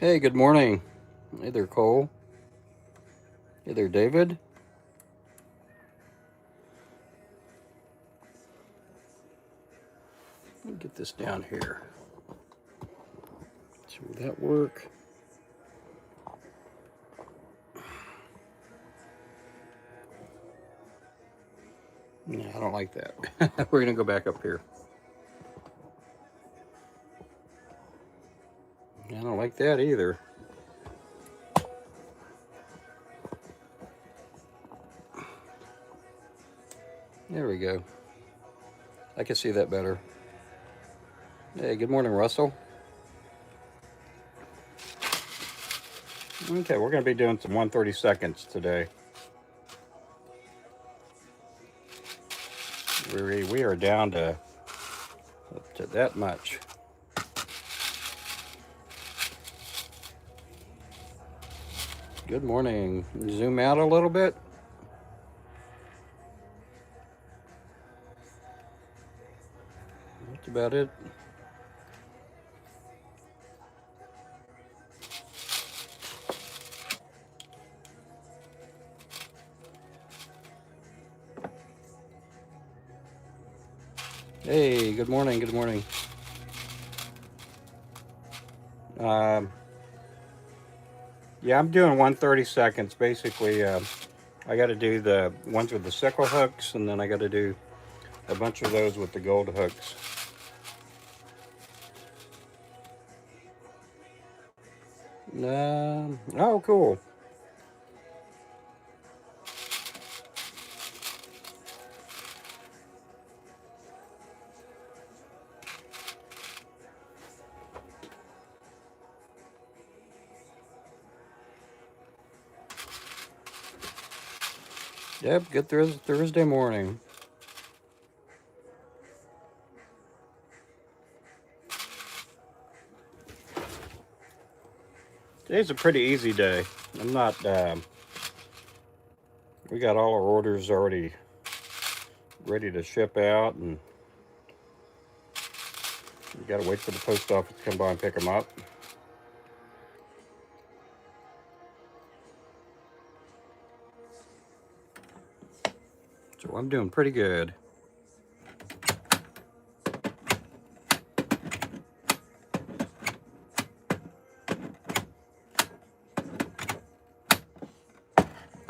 Hey, good morning. Hey there, Cole. Hey there, David. Let me get this down here. So will that work? No, I don't like that. We're gonna go back up here. I don't like that either. There we go. I can see that better. Hey, good morning, Russell. Okay, we're going to be doing some 130 seconds today. We are down to that much. Good morning. Zoom out a little bit. That's about it. Hey, good morning. Good morning. Yeah, I'm doing 130 seconds. Basically, I got to do the ones with the sickle hooks, and then I got to do a bunch of those with the gold hooks. Oh, cool. Yep, good Thursday morning. Today's a pretty easy day. I'm not. We got all our orders already ready to ship out, and we got to wait for the post office to come by and pick them up. So I'm doing pretty good.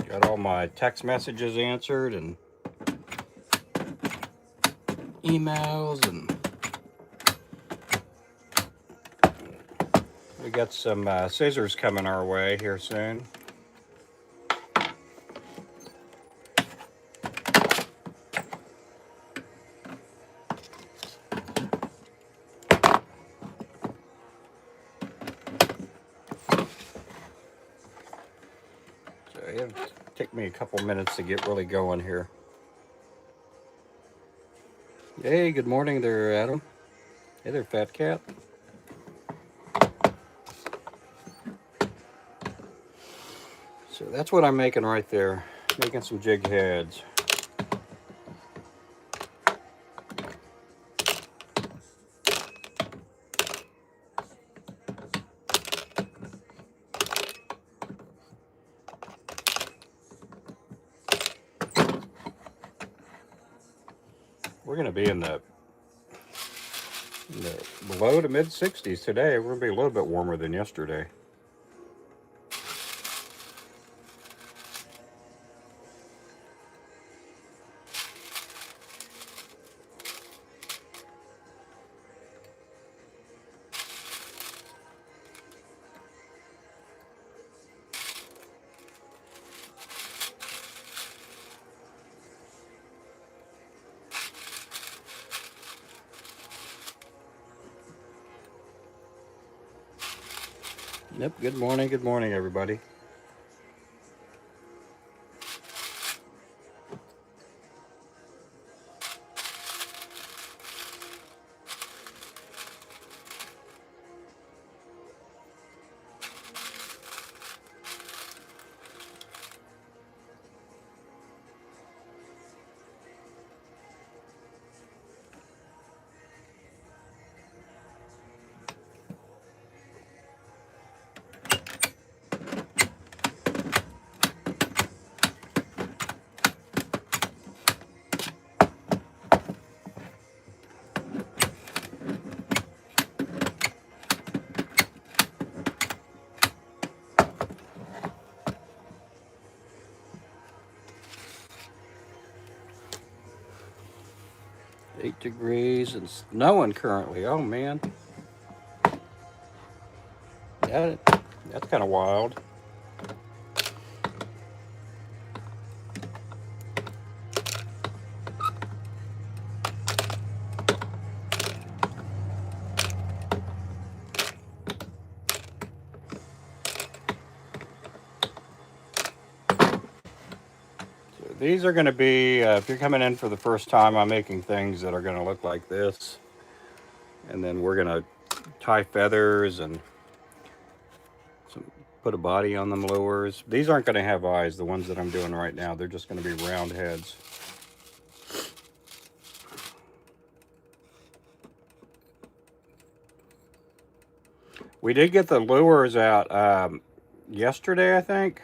Got all my text messages answered and emails, and we got some scissors coming our way here soon. So it'll take me a couple minutes to get really going here. Hey, good morning there, Adam. Hey there, Fat Cat. So that's what I'm making right there. Making some jig heads. We're going to be in the low to mid 60s today. We're going to be a little bit warmer than yesterday. Yep, good morning, everybody. 8 degrees and snowing currently. Oh man, that that's kind of wild. So these are going to be, if you're coming in for the first time, I'm making things that are going to look like this, and then we're going to tie feathers and some, put a body on them lures. These aren't going to have eyes, the ones that I'm doing right now. They're just going to be round heads. We did get the lures out yesterday, I think.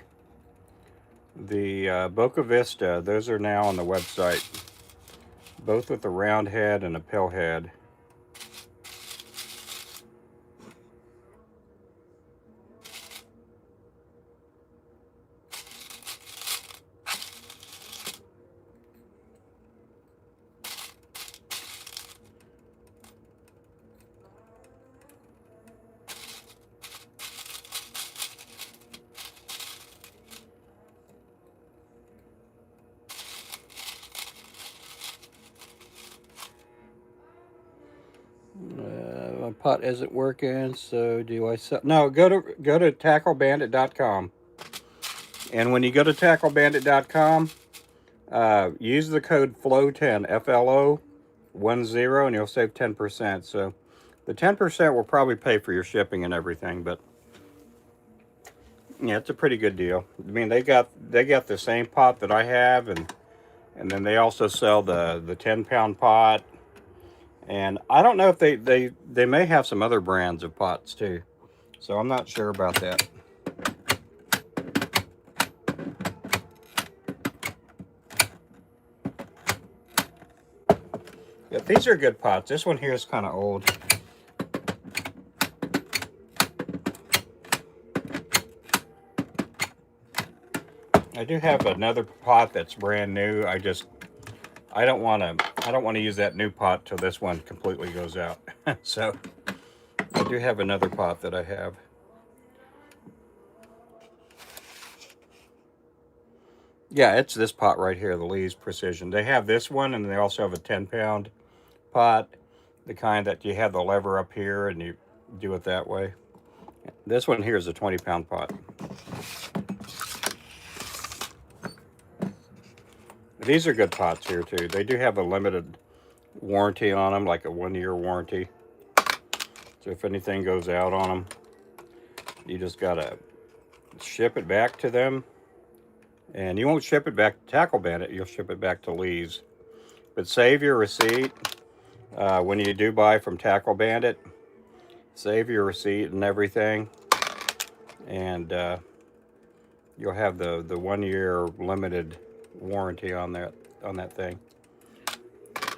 The Boca Vista, those are now on the website, both with a round head and a pill head. My pot isn't working, so do I sell? No, go to tacklebandit.com. And when you go to tacklebandit.com, use the code FLOW10, FLO10, and you'll save 10%. So the 10% will probably pay for your shipping and everything, but yeah, it's a pretty good deal. I mean, they got the same pot that I have, and then they also sell the 10-pound pot. And I don't know if they may have some other brands of pots too. So I'm not sure about that. Yeah, these are good pots. This one here is kind of old. I do have another pot that's brand new. I don't want to use that new pot till this one completely goes out. So I do have another pot that I have. Yeah, it's this pot right here, the Lee's Precision. They have this one, and they also have a 10-pound pot, the kind that you have the lever up here and you do it that way. This one here is a 20-pound pot. These are good pots here too. They do have a limited warranty on them, like a 1-year warranty. So if anything goes out on them, you just gotta ship it back to them. And you won't ship it back to Tackle Bandit, you'll ship it back to Lee's. But save your receipt when you do buy from Tackle Bandit. Save your receipt and everything. And you'll have the 1-year limited warranty on that thing.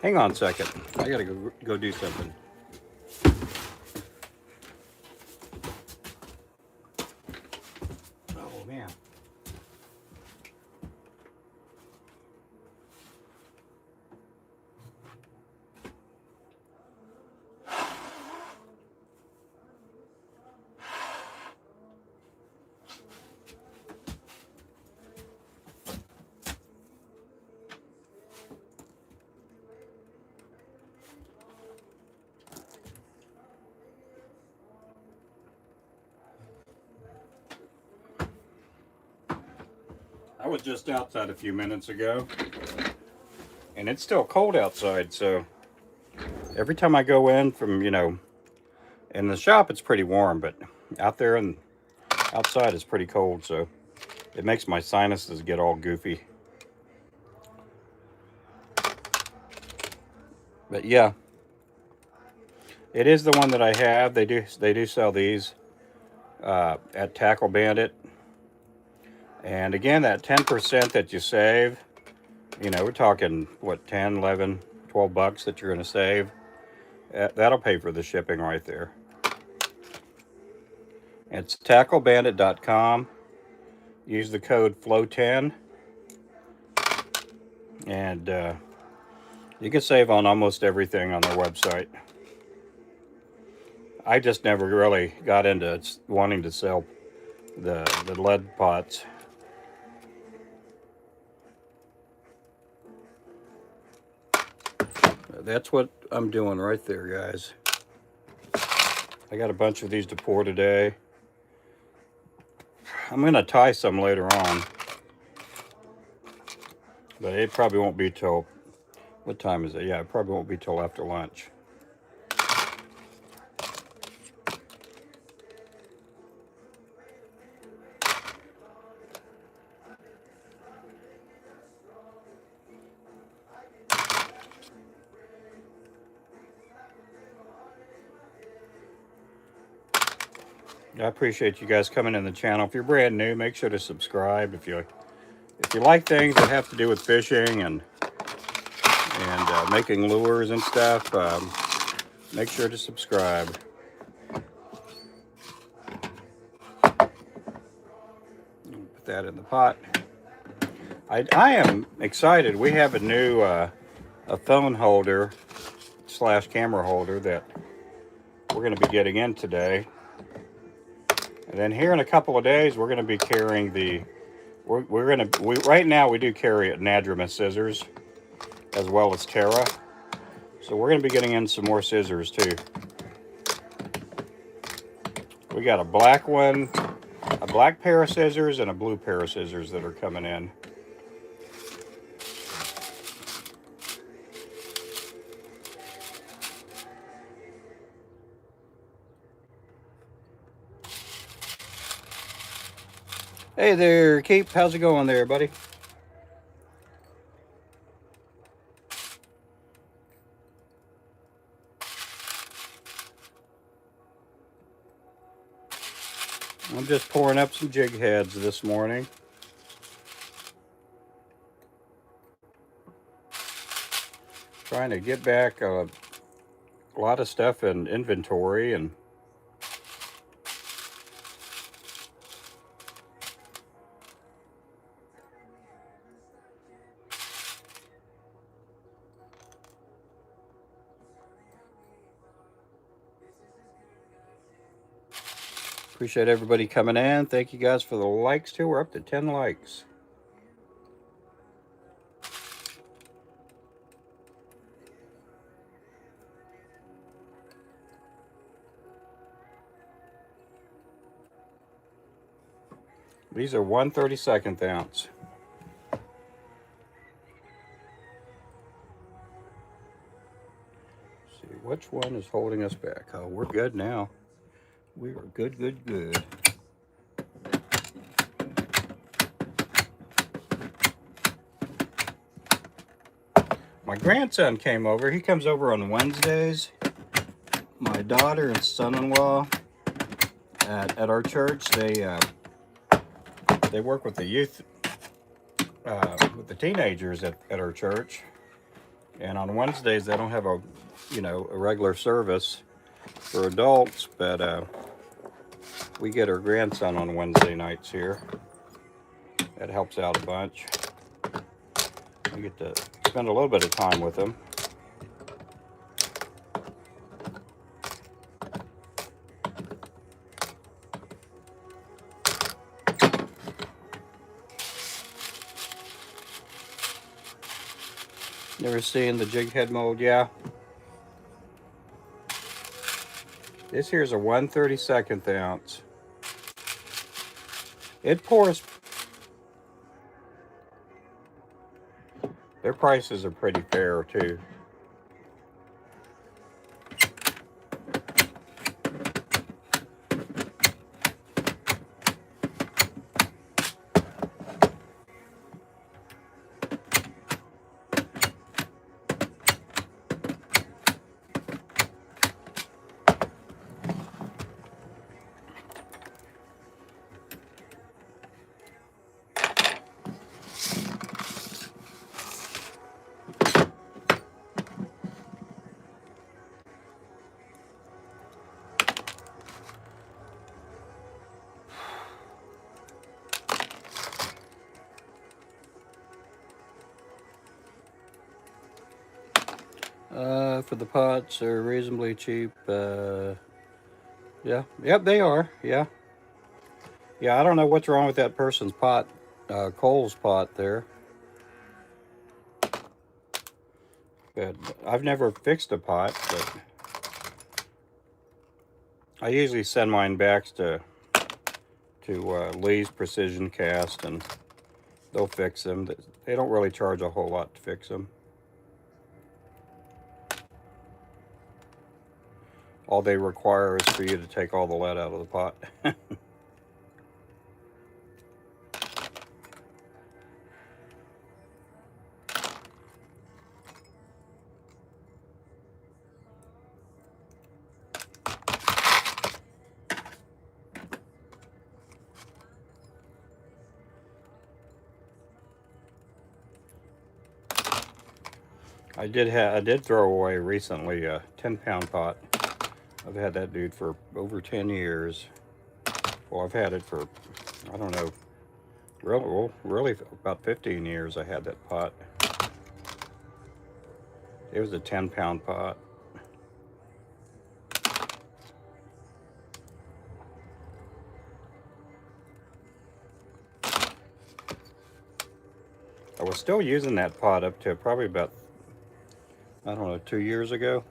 Hang on a second. I gotta go do something. Oh man. I was just outside a few minutes ago, and it's still cold outside, so every time I go in from, in the shop it's pretty warm, but out there and outside is pretty cold, so it makes my sinuses get all goofy. But yeah, it is the one that I have. They do sell these at Tackle Bandit. And again, that 10% that you save, we're talking, what, 10, 11, 12 bucks that you're going to save. That'll pay for the shipping right there. It's tacklebandit.com. Use the code FLOW10. And You can save on almost everything on their website. I just never really got into wanting to sell the lead pots. That's what I'm doing right there, guys. I got a bunch of these to pour today. I'm going to tie some later on, but it probably won't be till, what time is it? Yeah, it probably won't be till after lunch. I appreciate you guys coming in the channel. If you're brand new, make sure to subscribe. If you like things that have to do with fishing and making lures and stuff, make sure to subscribe. Put that in the pot. I am excited. We have a new a phone holder / camera holder that we're going to be getting in today. And then here in a couple of days, we're going to be carrying the, right now we do carry Nadrima scissors as well as Terra. So we're going to be getting in some more scissors too. We got a black one, a black pair of scissors, and a blue pair of scissors that are coming in. Hey there, Keep. How's it going there, buddy? I'm just pouring up some jig heads this morning. Trying to get back a lot of stuff in inventory and appreciate everybody coming in. Thank you guys for the likes too. We're up to 10 likes. These are 1/32 ounce. Let's see which one is holding us back. Oh, we're good now. We are good, good, good. My grandson came over. He comes over on Wednesdays. My daughter and son-in-law at our church, they work with the youth, with the teenagers at our church. And on Wednesdays, they don't have a regular service for adults, but we get our grandson on Wednesday nights here. That helps out a bunch. We get to spend a little bit of time with him. Never seen the jig head mold? Yeah. This here's a 1/32 ounce. It pours. Their prices are pretty fair too. For the pots, they're reasonably cheap. Yeah, yep, they are. Yeah, yeah. I don't know what's wrong with that person's pot, Cole's pot there. But I've never fixed a pot, but I usually send mine back to Lee's Precision Cast, and they'll fix them. They don't really charge a whole lot to fix them. All they require is for you to take all the lead out of the pot. I did throw away recently a 10-pound pot. I've had that dude for over 10 years. Well, I've had it for, I don't know, really about 15 years I had that pot. It was a 10-pound pot. I was still using that pot up to probably about, I don't know, 2 years ago.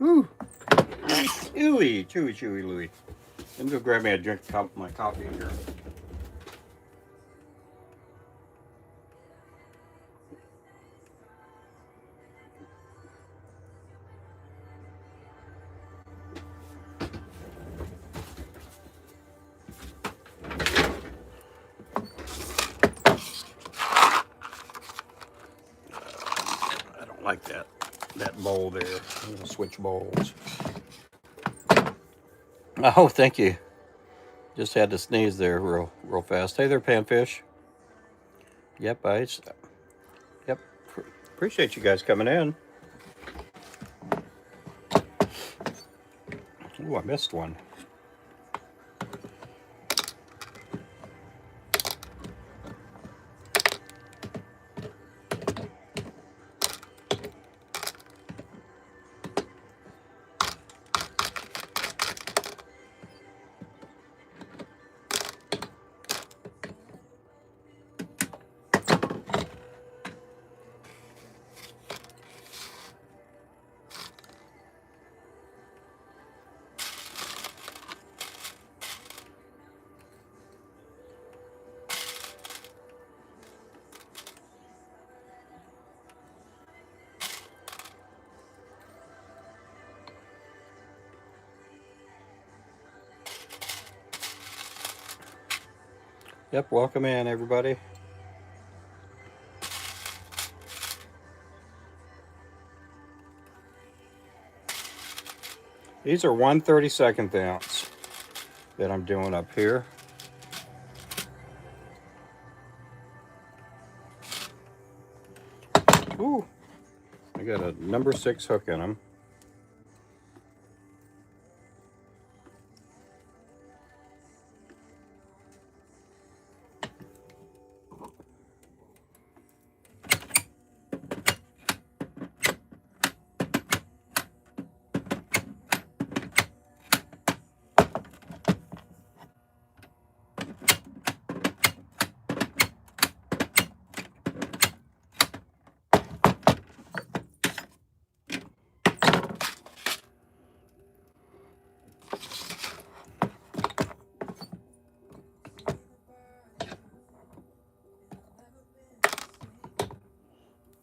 Ooh. Ooey, chewy, Louie. Let me go grab me a drink of my coffee here. I don't like that bowl there. I'm gonna switch bowls. Oh, thank you. Just had to sneeze there real fast. Hey there, Panfish. Yep, yep. Appreciate you guys coming in. Ooh, I missed one. Yep, welcome in, everybody. These are 1/32 ounce that I'm doing up here. Ooh, I got a number 6 hook in them.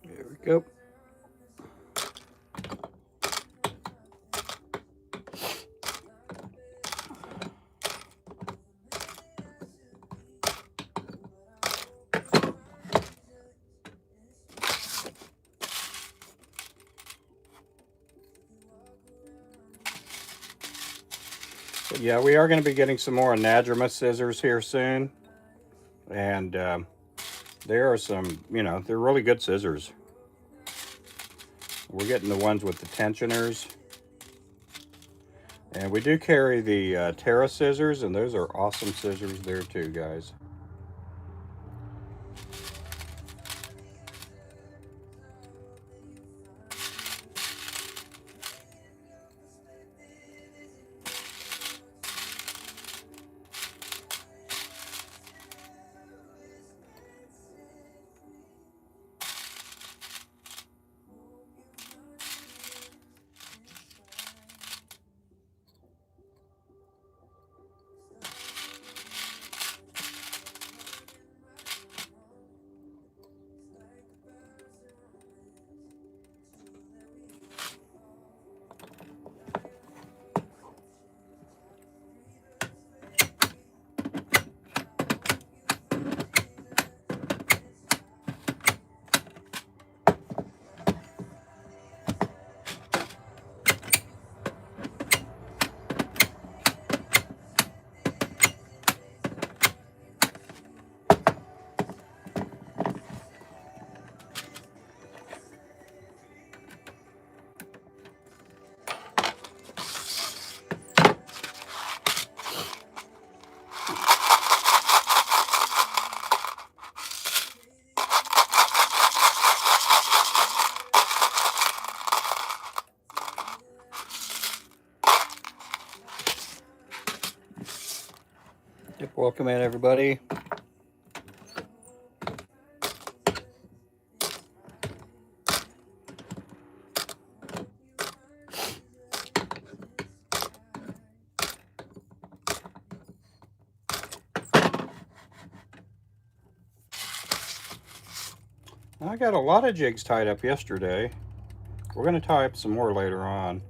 There we go. But yeah, we are going to be getting some more anadromous scissors here soon. And there are some, they're really good scissors. We're getting the ones with the tensioners. And we do carry the Terra scissors, and those are awesome scissors there too, guys. Yep, welcome in everybody. I got a lot of jigs tied up yesterday. We're going to tie up some more later on.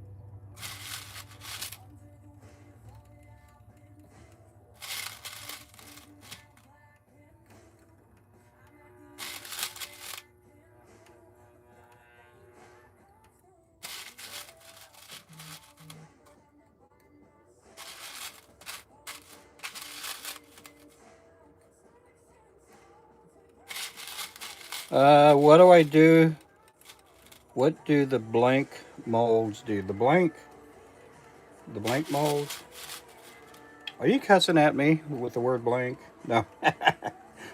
What do I do? What do the blank molds do? The blank molds? Are you cussing at me with the word blank? No.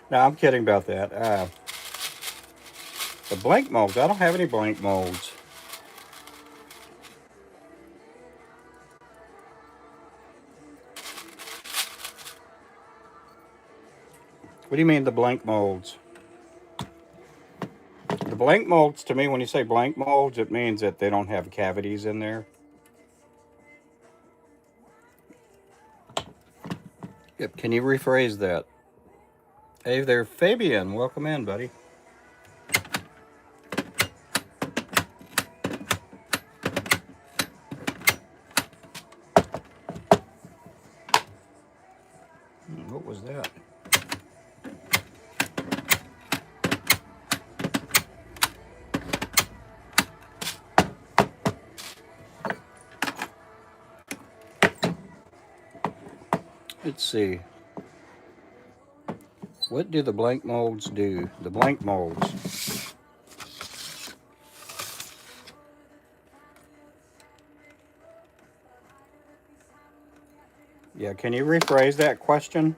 No, I'm kidding about that. The blank molds, I don't have any blank molds. What do you mean the blank molds? The blank molds, to me, when you say blank molds, it means that they don't have cavities in there. Yep, can you rephrase that? Hey there, Fabian. Welcome in, buddy. What was that? Let's see. What do the blank molds do? The blank molds. Yeah, can you rephrase that question?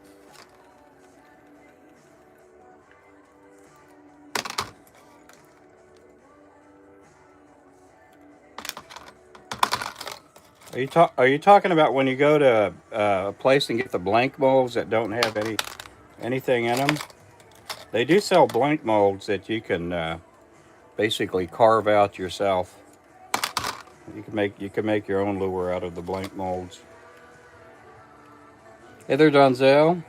Are you talking about when you go to a place and get the blank molds that don't have anything in them? They do sell blank molds that you can basically carve out yourself. You can make your own lure out of the blank molds. Hey there, Donzel.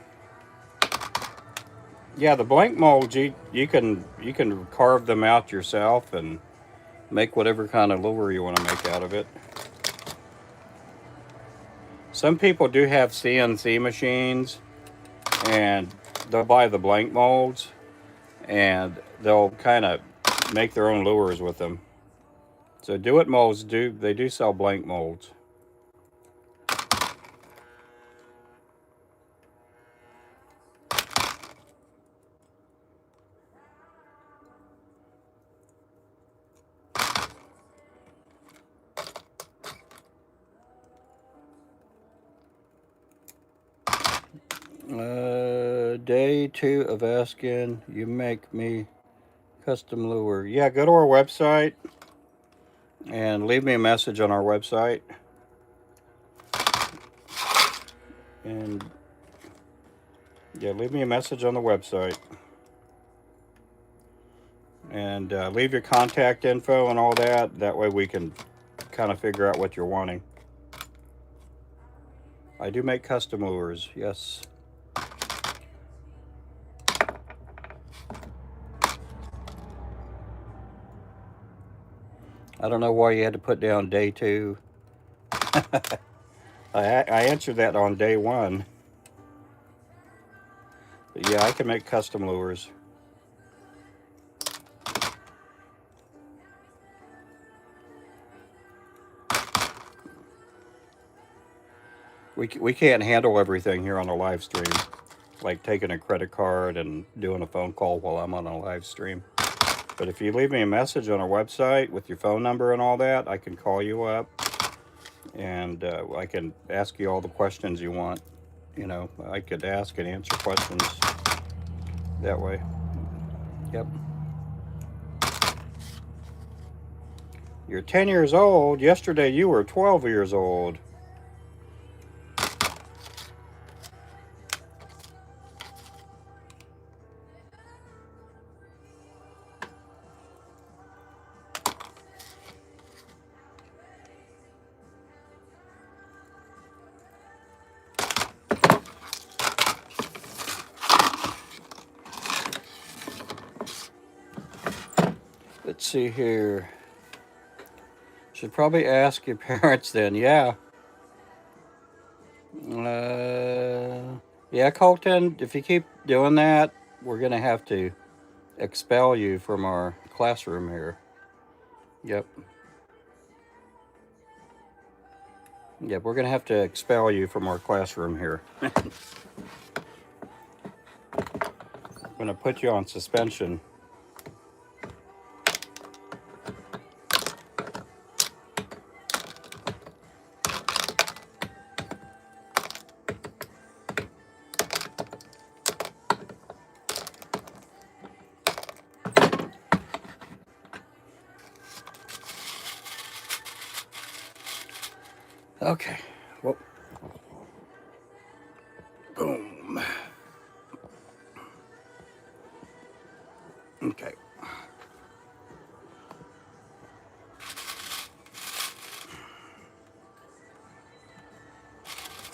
Yeah, the blank molds you can carve them out yourself and make whatever kind of lure you want to make out of it. Some people do have CNC machines, and they'll buy the blank molds, and they'll kind of make their own lures with them. So Do It Molds they do sell blank molds. day 2 of asking. You make me custom lure. Yeah, go to our website and leave me a message on our website. And yeah, leave me a message on the website. And leave your contact info and all that. That way we can kind of figure out what you're wanting. I do make custom lures, yes. I don't know why you had to put down day 2. I answered that on day 1. But yeah, I can make custom lures. We can't handle everything here on a live stream, like taking a credit card and doing a phone call while I'm on a live stream. But if you leave me a message on our website with your phone number and all that, I can call you up and I can ask you all the questions you want. You know, I could ask and answer questions that way. Yep. You're 10 years old. Yesterday you were 12 years old. Let's see here. Should probably ask your parents then. Yeah. Yeah, Colton, if you keep doing that, we're going to have to expel you from our classroom here. Yep. Yep, we're going to have to expel you from our classroom here. I'm going to put you on suspension. Okay. Well, boom. Okay.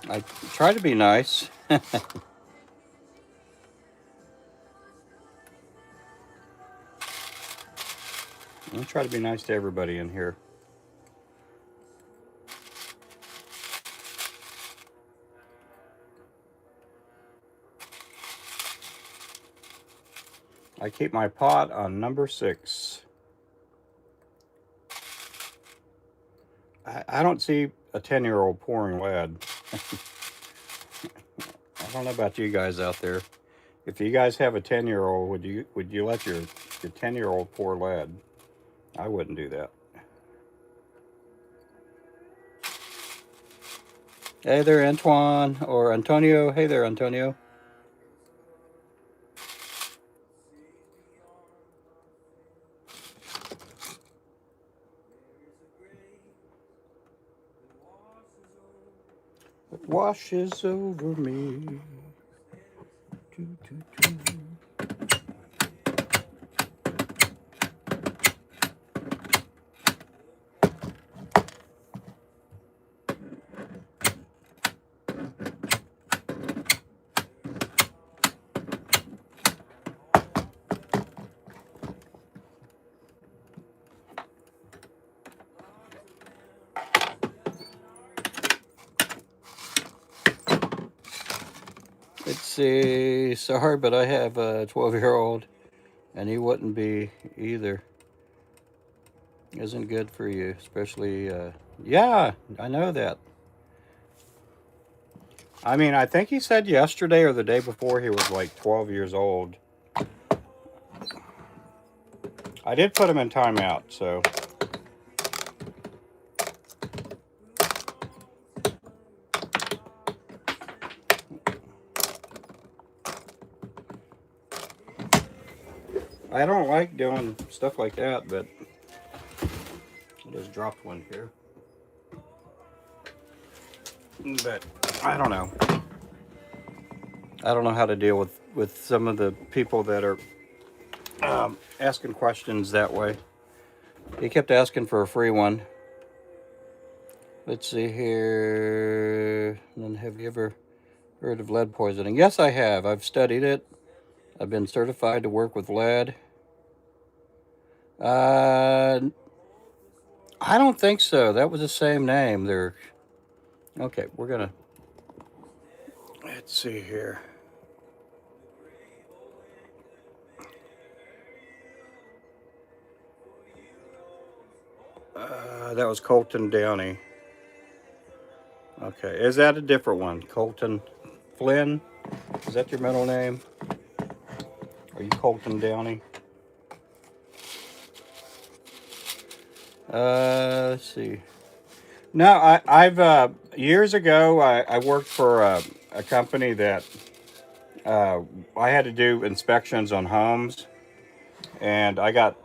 I try to be nice. I try to be nice to everybody in here. I keep my pot on number 6. I don't see a 10-year-old pouring lead. I don't know about you guys out there. If you guys have a 10-year-old, would you let your 10-year-old pour lead? I wouldn't do that. Hey there, Antoine or Antonio. Hey there, Antonio. It washes over me. Let's see. Sorry, but I have a 12-year-old, and he wouldn't be either. Isn't good for you, especially. Yeah, I know that. I mean, I think he said yesterday or the day before he was like 12 years old. I did put him in timeout, so. I don't like doing stuff like that, but I just dropped one here. But I don't know. I don't know how to deal with some of the people that are asking questions that way. He kept asking for a free one. Let's see here. And then, have you ever heard of lead poisoning? Yes, I have. I've studied it. I've been certified to work with lead. I don't think so. That was the same name. There. Okay, we're gonna. Let's see here. That was Colton Downey. Okay, is that a different one? Colton Flynn? Is that your middle name? Are you Colton Downey? Let's see. No, I've years ago I worked for a company that I had to do inspections on homes, and I got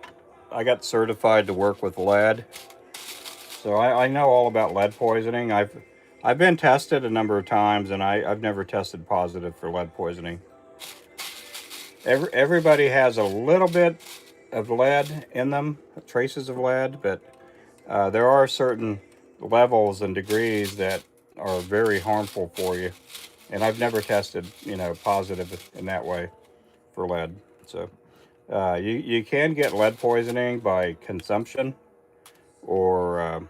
certified to work with lead. So I know all about lead poisoning. I've been tested a number of times, and I've never tested positive for lead poisoning. Everybody has a little bit of lead in them, traces of lead, but there are certain levels and degrees that are very harmful for you. And I've never tested, positive in that way for lead. So you can get lead poisoning by consumption, or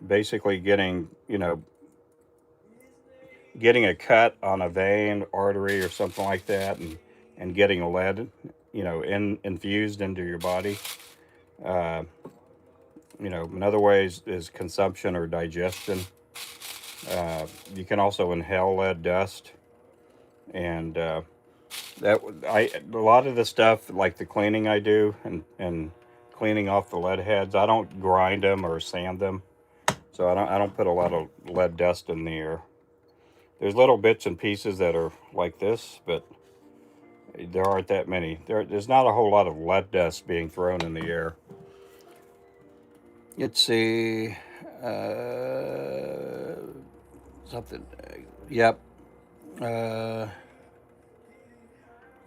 basically getting a cut on a vein, artery, or something like that, and getting lead, infused into your body. Uh, Another way is consumption or digestion. You can also inhale lead dust, and a lot of the stuff like the cleaning I do and cleaning off the lead heads. I don't grind them or sand them, so I don't put a lot of lead dust in the air. There's little bits and pieces that are like this, but there aren't that many. There's not a whole lot of lead dust being thrown in the air. Let's see. Something. Yep.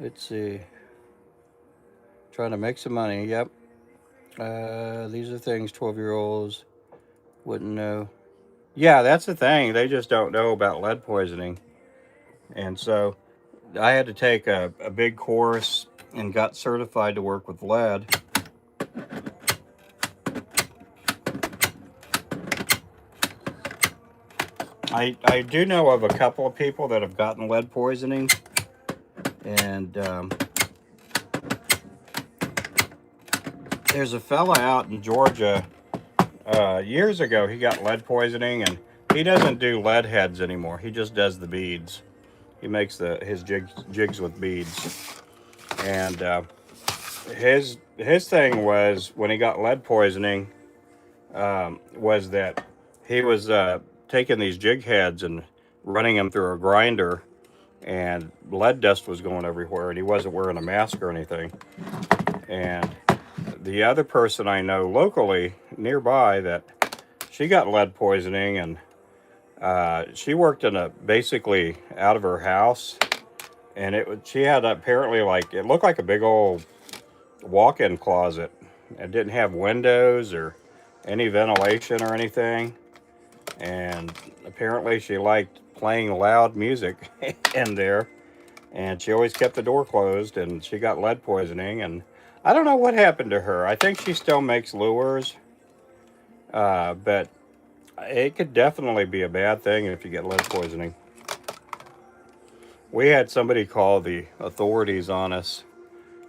Let's see. Trying to make some money. Yep. These are things 12-year-olds wouldn't know. Yeah, that's the thing. They just don't know about lead poisoning. And so I had to take a big course and got certified to work with lead. I do know of a couple of people that have gotten lead poisoning, and there's a fella out in Georgia years ago. He got lead poisoning, and he doesn't do lead heads anymore. He just does the beads. He makes his jigs with beads, and his thing was, when he got lead poisoning, was that he was taking these jig heads and running them through a grinder, and lead dust was going everywhere, and he wasn't wearing a mask or anything. And the other person I know locally nearby, that she got lead poisoning, and she worked basically out of her house, and she had apparently, like, it looked like a big old walk-in closet. It didn't have windows or any ventilation or anything, and apparently she liked playing loud music in there, and she always kept the door closed, and she got lead poisoning. And I don't know what happened to her. I think she still makes lures, but it could definitely be a bad thing if you get lead poisoning. We had somebody call the authorities on us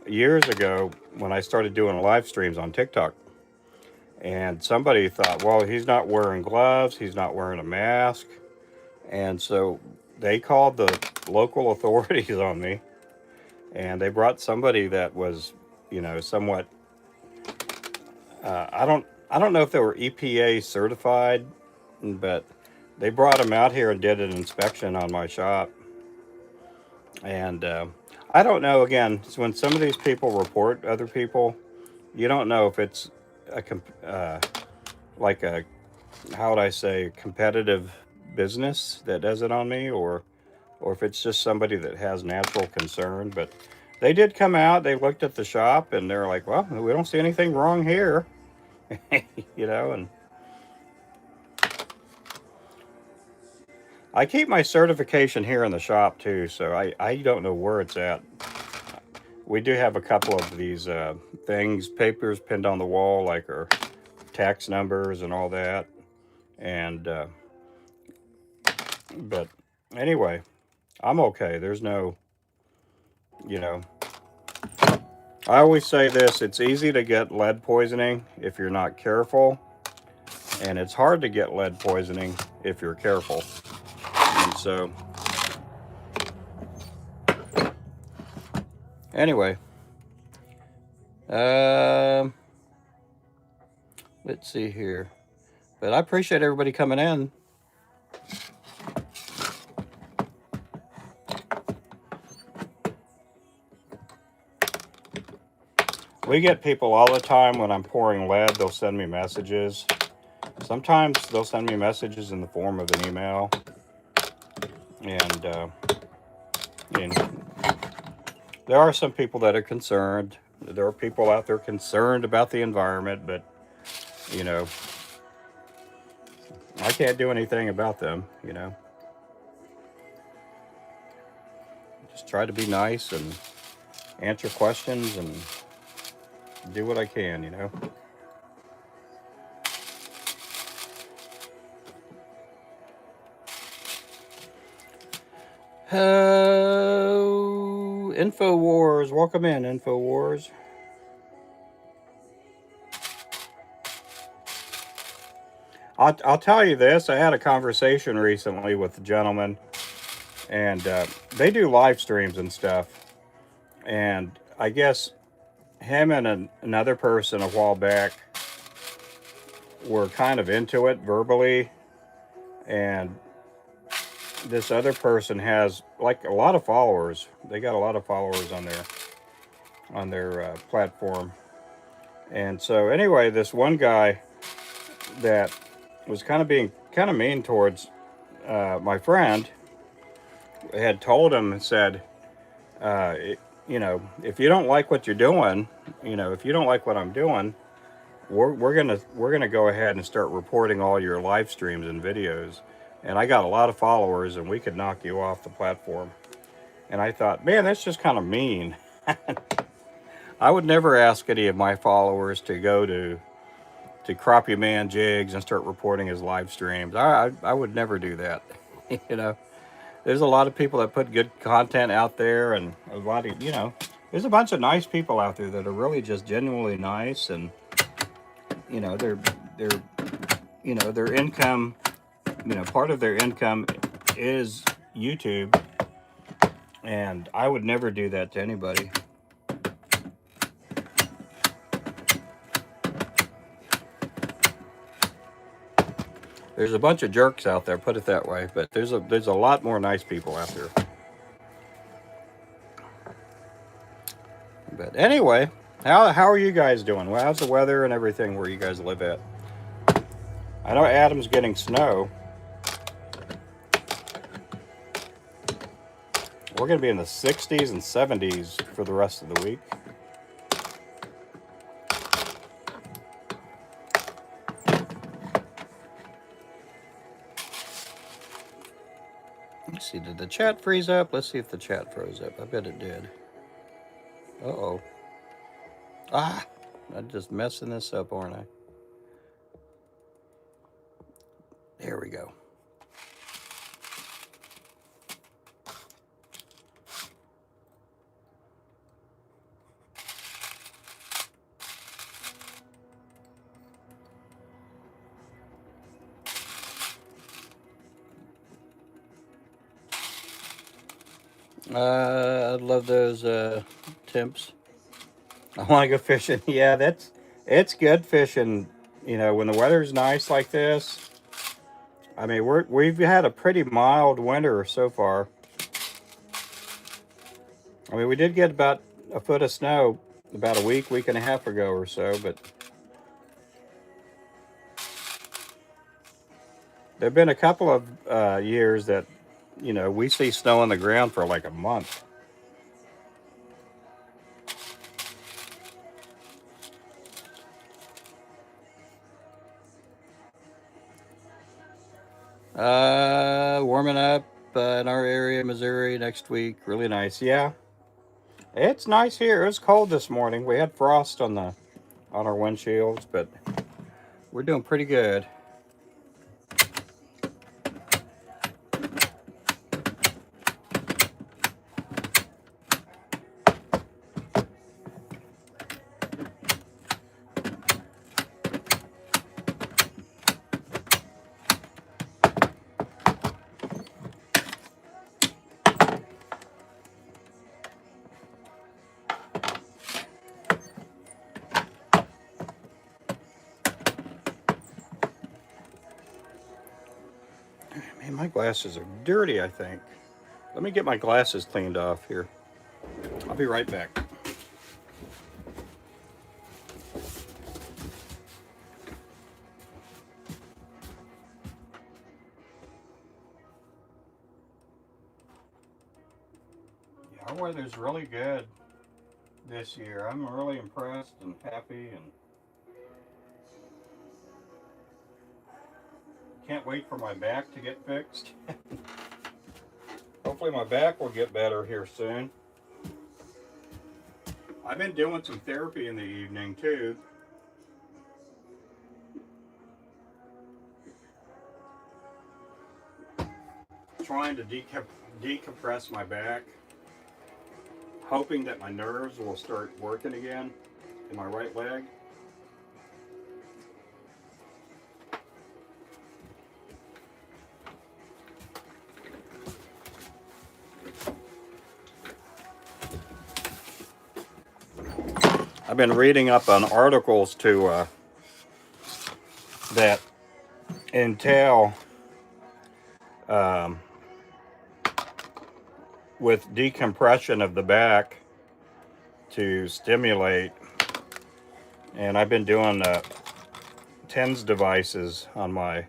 years ago when I started doing live streams on TikTok. And somebody thought, well, he's not wearing gloves, he's not wearing a mask. And so they called the local authorities on me, and they brought somebody that was, somewhat, I don't know if they were EPA certified, but they brought him out here and did an inspection on my shop. And I don't know. Again, so when some of these people report other people, you don't know if it's a like a, how would I say, competitive business that does it on me, or if it's just somebody that has natural concern. But they did come out. They looked at the shop and they're like, "Well, we don't see anything wrong here," you know. And I keep my certification here in the shop too, so I don't know where it's at. We do have a couple of these things, papers pinned on the wall, like our tax numbers and all that. And but anyway, I'm okay. There's no, you know, I always say this: it's easy to get lead poisoning if you're not careful, and it's hard to get lead poisoning if you're careful. And so, anyway, um, let's see here. But I appreciate everybody coming in. We get people all the time when I'm pouring lead. They'll send me messages. Sometimes they'll send me messages in the form of an email. And there are some people that are concerned. There are people out there concerned about the environment, but, you know, I can't do anything about them, you know. Just try to be nice and answer questions and do what I can, you know. InfoWars, welcome in, InfoWars. I'll tell you this. I had a conversation recently with a gentleman, and they do live streams and stuff. And I guess him and another person a while back were kind of into it verbally, and this other person has like a lot of followers. They got a lot of followers on their platform. And so anyway, this one guy that was kind of being kind of mean towards my friend had told him and said, you know, if you don't like what you're doing, you know, if you don't like what I'm doing, we're gonna go ahead and start reporting all your live streams and videos. And I got a lot of followers, and we could knock you off the platform. And I thought, man, that's just kind of mean. I would never ask any of my followers to go to Crappie Man Jigs and start reporting his live streams. I would never do that. You know, there's a lot of people that put good content out there, and a lot of, you know, there's a bunch of nice people out there that are really just genuinely nice, and you know, they're you know, their income, you know, part of their income is YouTube, and I would never do that to anybody. There's a bunch of jerks out there, put it that way, but there's a lot more nice people out there. But anyway, how are you guys doing? Well, how's the weather and everything where you guys live at? I know Adam's getting snow. We're going to be in the 60s and 70s for the rest of the week. Let's see, did the chat freeze up? Let's see if the chat froze up. I bet it did. Uh-oh. Ah, I'm just messing this up, aren't I? There we go. I love those temps. I want to go fishing. Yeah, it's good fishing. You know, when the weather's nice like this. I mean, we've had a pretty mild winter so far. I mean, we did get about a foot of snow about a week and a half ago or so, but there have been a couple of years that, you know, we see snow on the ground for like a month. Warming up in our area, Missouri, next week. Really nice. Yeah, it's nice here. It was cold this morning. We had frost on our windshields, but we're doing pretty good. Man, my glasses are dirty, I think. Let me get my glasses cleaned off here. I'll be right back. Yeah, our weather's really good this year. I'm really impressed and happy, and can't wait for my back to get fixed. Hopefully my back will get better here soon. I've been doing some therapy in the evening too. Trying to decompress my back. Hoping that my nerves will start working again in my right leg. I've been reading up on articles that entail with decompression of the back to stimulate, and I've been doing TENS devices on my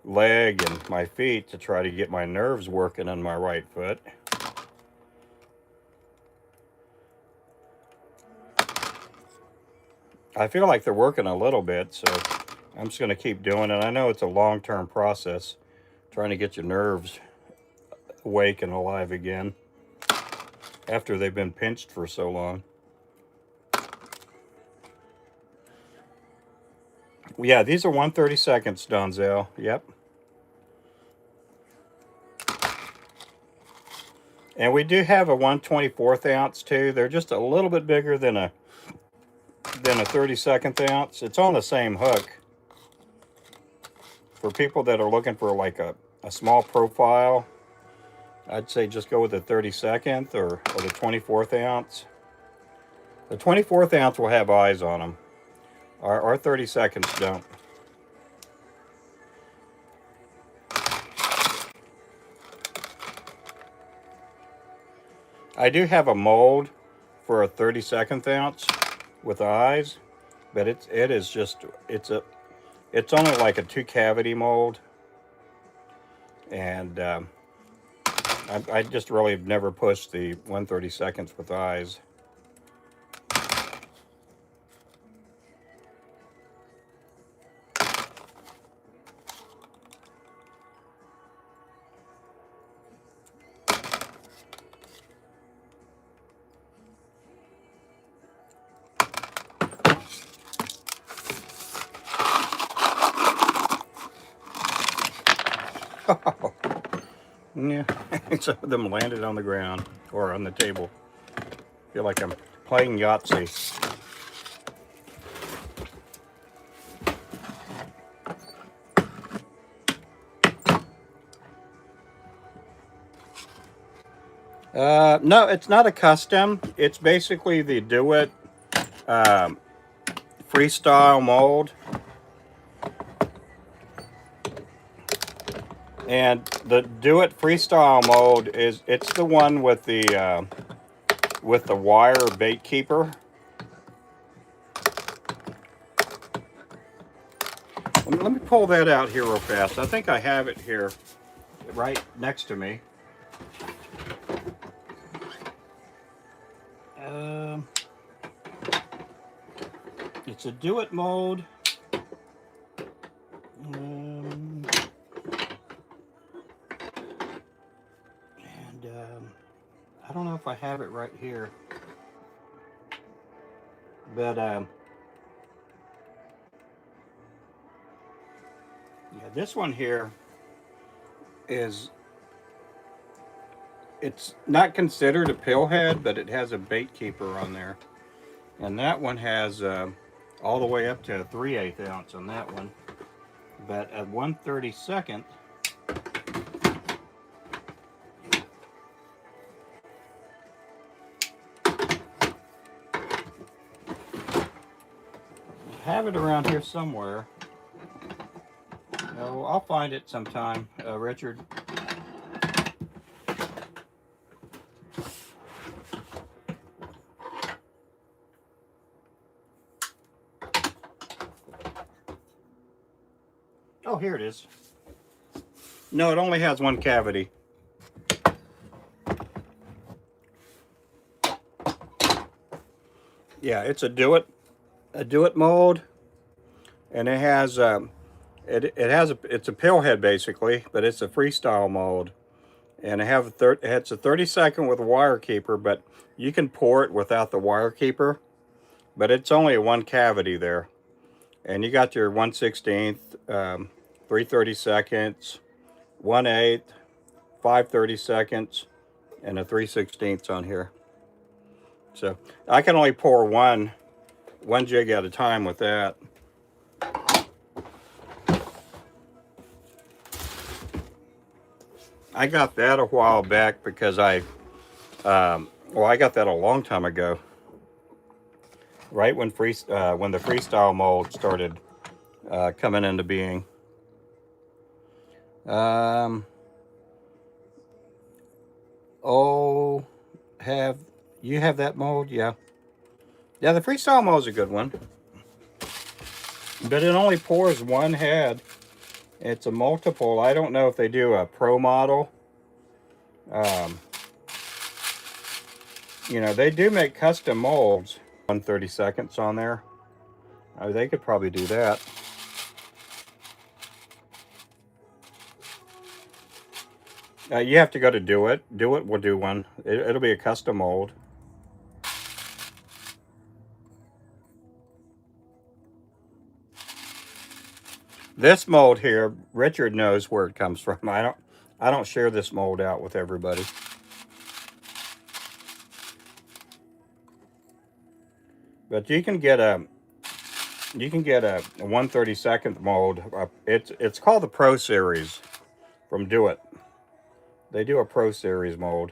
leg and my feet to try to get my nerves working in my right foot. I feel like they're working a little bit, so I'm just going to keep doing it. I know it's a long-term process, trying to get your nerves awake and alive again after they've been pinched for so long. Yeah, these are 1/32, Donzel. Yep. And we do have a 1/24 ounce too. They're just a little bit bigger than a 32 ounce. It's on the same hook. For people that are looking for like a small profile, I'd say just go with the 32nd or the 24th ounce. The 24th ounce will have eyes on them. Our 32nds don't. I do have a mold for a 32nd ounce with eyes, but it's only like a 2-cavity mold, and I just really have never pushed the 1/32 with eyes. Yeah, some of them landed on the ground or on the table. I feel like I'm playing Yahtzee. No, it's not a custom. It's basically the Do It freestyle mold. And the Do It freestyle mold it's the one with the with the wire bait keeper. Let me pull that out here real fast. I think I have it here right next to me. It's a do it mode. I don't know if I have it right here, but yeah, this one here is, it's not considered a pill head, but it has a bait keeper on there, and that one has all the way up to a 3/8 ounce on that one, but at 1/32, have it around here somewhere. Oh, I'll find it sometime, Richard. Oh, here it is. No, it only has one cavity. Yeah, it's a do it mode, and it has it's a pill head basically, but it's a freestyle mode, and it's a 30-second with a wire keeper, but you can pour it without the wire keeper, but it's only a one cavity there, and you got your 1/16, 3/32, 1/8, 5/32, and a 3/16 on here. So I can only pour one jig at a time with that. I got that a while back because I got that a long time ago, right when the freestyle mold started coming into being. Oh, have you have that mold? Yeah. Yeah, the freestyle mold is a good one, but it only pours one head. It's a multiple. I don't know if they do a pro model. You know, they do make custom molds. 1/32 on there. Oh, they could probably do that. You have to go to Do It. Do It will do one. It'll be a custom mold. This mold here, Richard knows where it comes from. I don't share this mold out with everybody. But you can get a 1/32 mold. It's called the Pro Series from Do It. They do a Pro Series mold.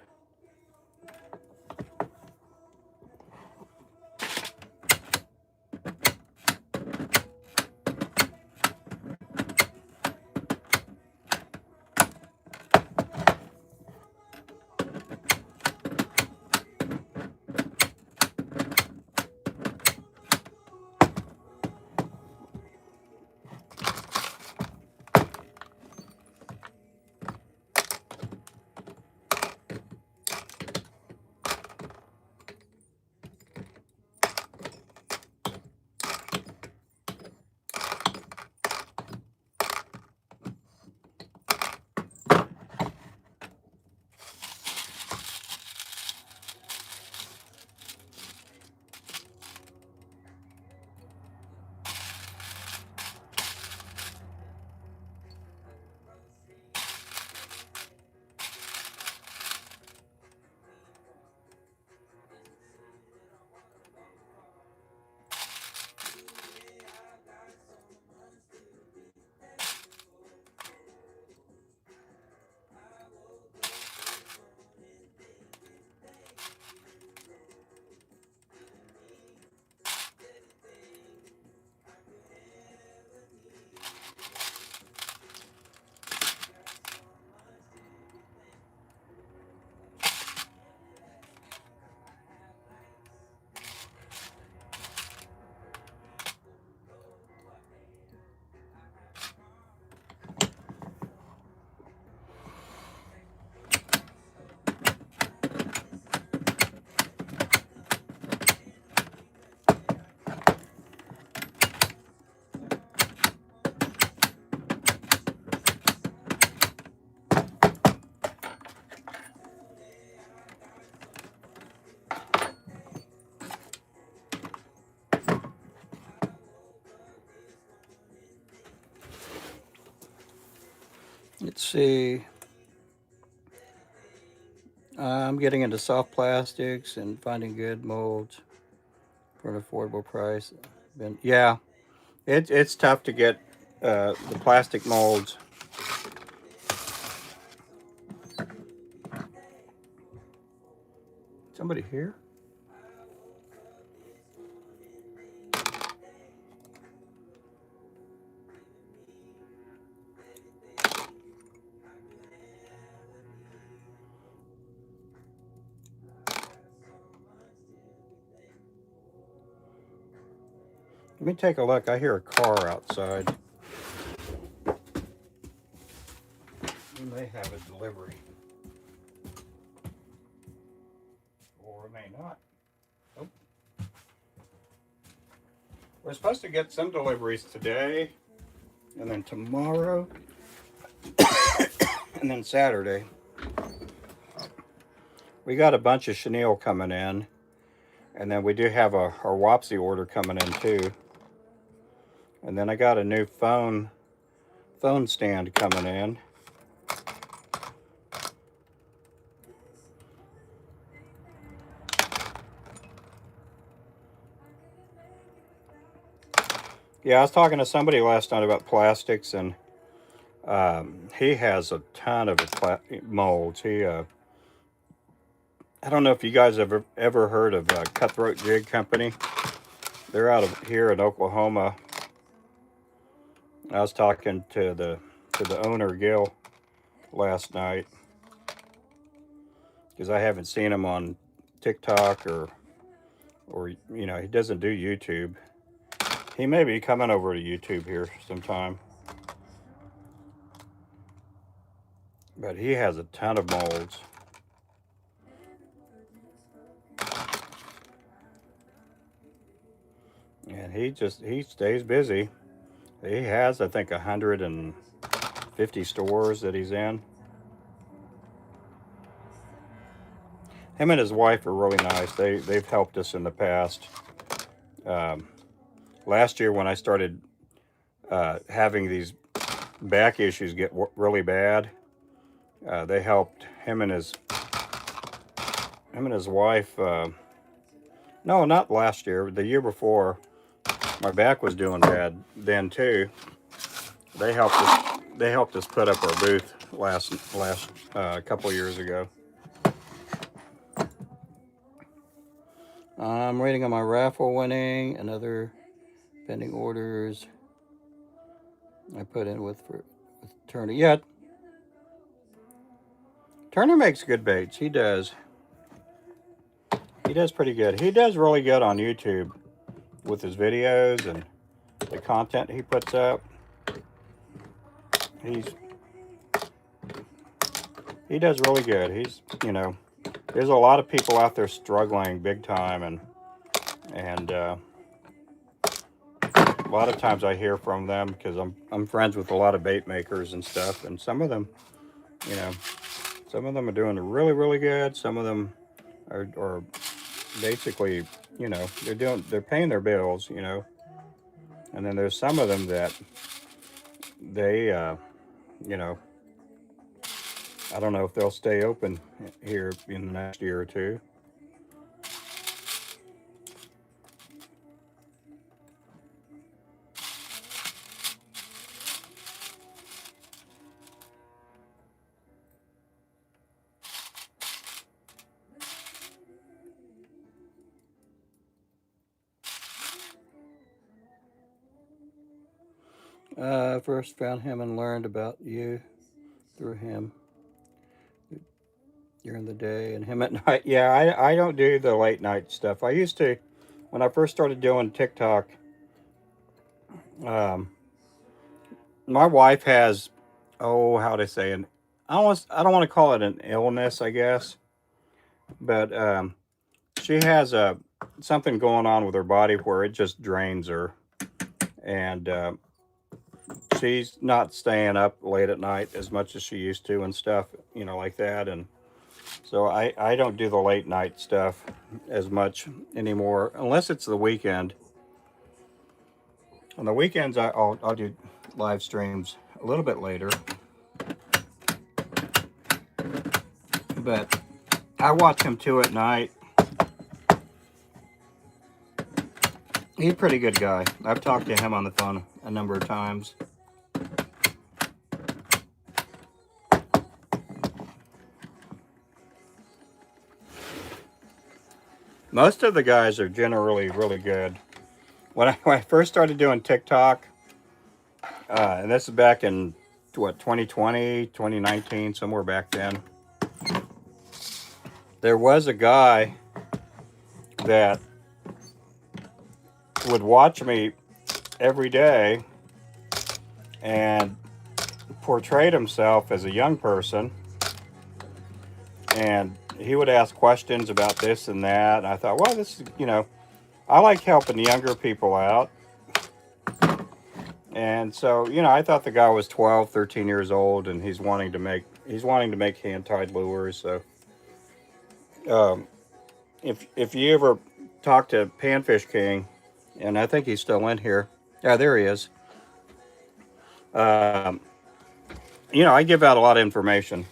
Let's see. I'm getting into soft plastics and finding good molds for an affordable price. Yeah, it's tough to get the plastic molds. Somebody here? Let me take a look. I hear a car outside. We may have a delivery. Or it may not. Oh. We're supposed to get some deliveries today, and then tomorrow, and then Saturday. We got a bunch of chenille coming in, and then we do have our Wapsi order coming in too. And then I got a new phone stand coming in. Yeah, I was talking to somebody last night about plastics, and he has a ton of molds. I don't know if you guys have ever heard of Cutthroat Jig Company. They're out of here in Oklahoma. I was talking to the owner, Gil, last night, because I haven't seen him on TikTok or you know, he doesn't do YouTube. He may be coming over to YouTube here sometime. But he has a ton of molds. And he stays busy. He has, I think, 150 stores that he's in. Him and his wife are really nice. They've helped us in the past. Last year when I started having these back issues get really bad, they helped him and his wife. No, not last year. The year before, my back was doing bad then too. They helped us. They helped us put up our booth last couple years ago. I'm waiting on my raffle winning. Another pending orders. I put in with Turner. Yeah, Turner makes good baits. He does. He does pretty good. He does really good on YouTube with his videos and the content he puts up. He does really good. There's a lot of people out there struggling big time, and a lot of times I hear from them because I'm friends with a lot of bait makers and stuff, and some of them are doing really, really good. Some of them are basically, they're paying their bills, and then there's some of them that they, I don't know if they'll stay open here in the next year or two. First found him and learned about you through him during the day and him at night. Yeah, I don't do the late night stuff. I used to, when I first started doing TikTok. My wife has, how to say it? I don't want to call it an illness, I guess, but she has something going on with her body where it just drains her, and she's not staying up late at night as much as she used to and stuff, like that. And so I don't do the late night stuff as much anymore, unless it's the weekend. On the weekends, I'll do live streams a little bit later. But I watch him too at night. He's a pretty good guy. I've talked to him on the phone a number of times. Most of the guys are generally really good. When I first started doing TikTok, and this is back in, what, 2020, 2019, somewhere back then, there was a guy that would watch me every day and portrayed himself as a young person, and he would ask questions about this and that, and I thought, well, this is, I like helping the younger people out. And so, I thought the guy was 12, 13 years old, and he's wanting to make hand-tied lures. So if you ever talk to Panfish King, and I think he's still in here. Yeah, there he is. I give out a lot of information.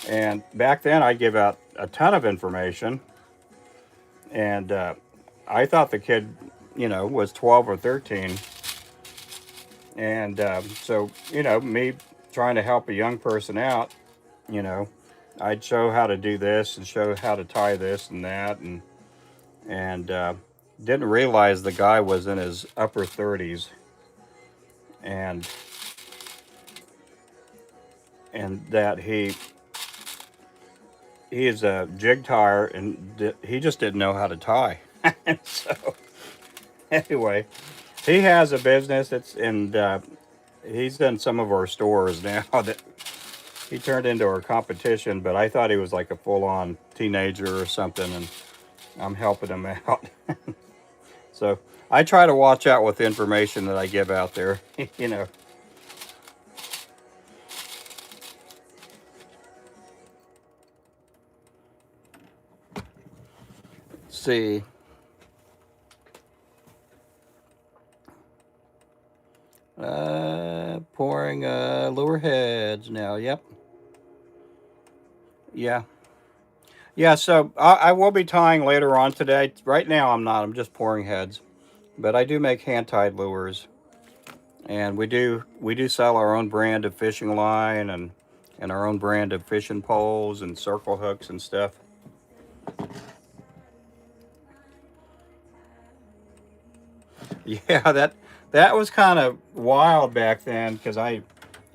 And back then, I give out a ton of information. And I thought the kid, was 12 or 13. And so, me trying to help a young person out, I'd show how to do this and show how to tie this and that. And didn't realize the guy was in his upper 30s. And that he is a jig tire, and he just didn't know how to tie. So anyway, he has a business. He's in some of our stores now. That he turned into our competition, but I thought he was like a full-on teenager or something, and I'm helping him out. So I try to watch out with the information that I give out there. Let's see. Pouring lure heads now. Yep. Yeah. Yeah, so I will be tying later on today. Right now I'm not. I'm just pouring heads. But I do make hand-tied lures. And we do sell our own brand of fishing line and our own brand of fishing poles and circle hooks and stuff. Yeah, that was kind of wild back then, because I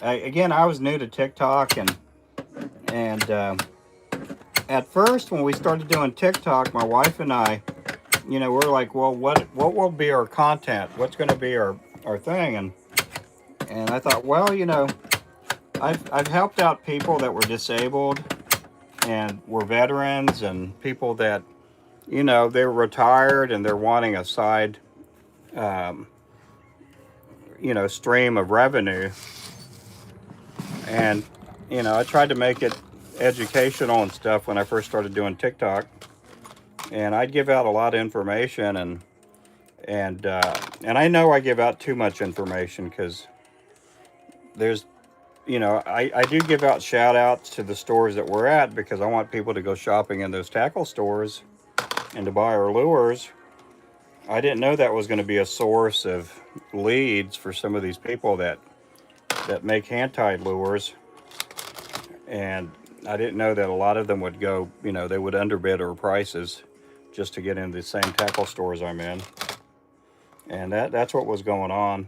was new to TikTok, and at first when we started doing TikTok, my wife and I, we're like, well, what will be our content? What's going to be our thing? And I thought, well, I've helped out people that were disabled and were veterans, and people that, they were retired and they're wanting a side, stream of revenue. And, I tried to make it educational and stuff when I first started doing TikTok. And I'd give out a lot of information, and I know I give out too much information, because there's, I do give out shout outs to the stores that we're at, because I want people to go shopping in those tackle stores and to buy our lures. I didn't know that was going to be a source of leads for some of these people that make hand-tied lures. And I didn't know that a lot of them would go, they would underbid our prices just to get into the same tackle stores I'm in. And that's what was going on.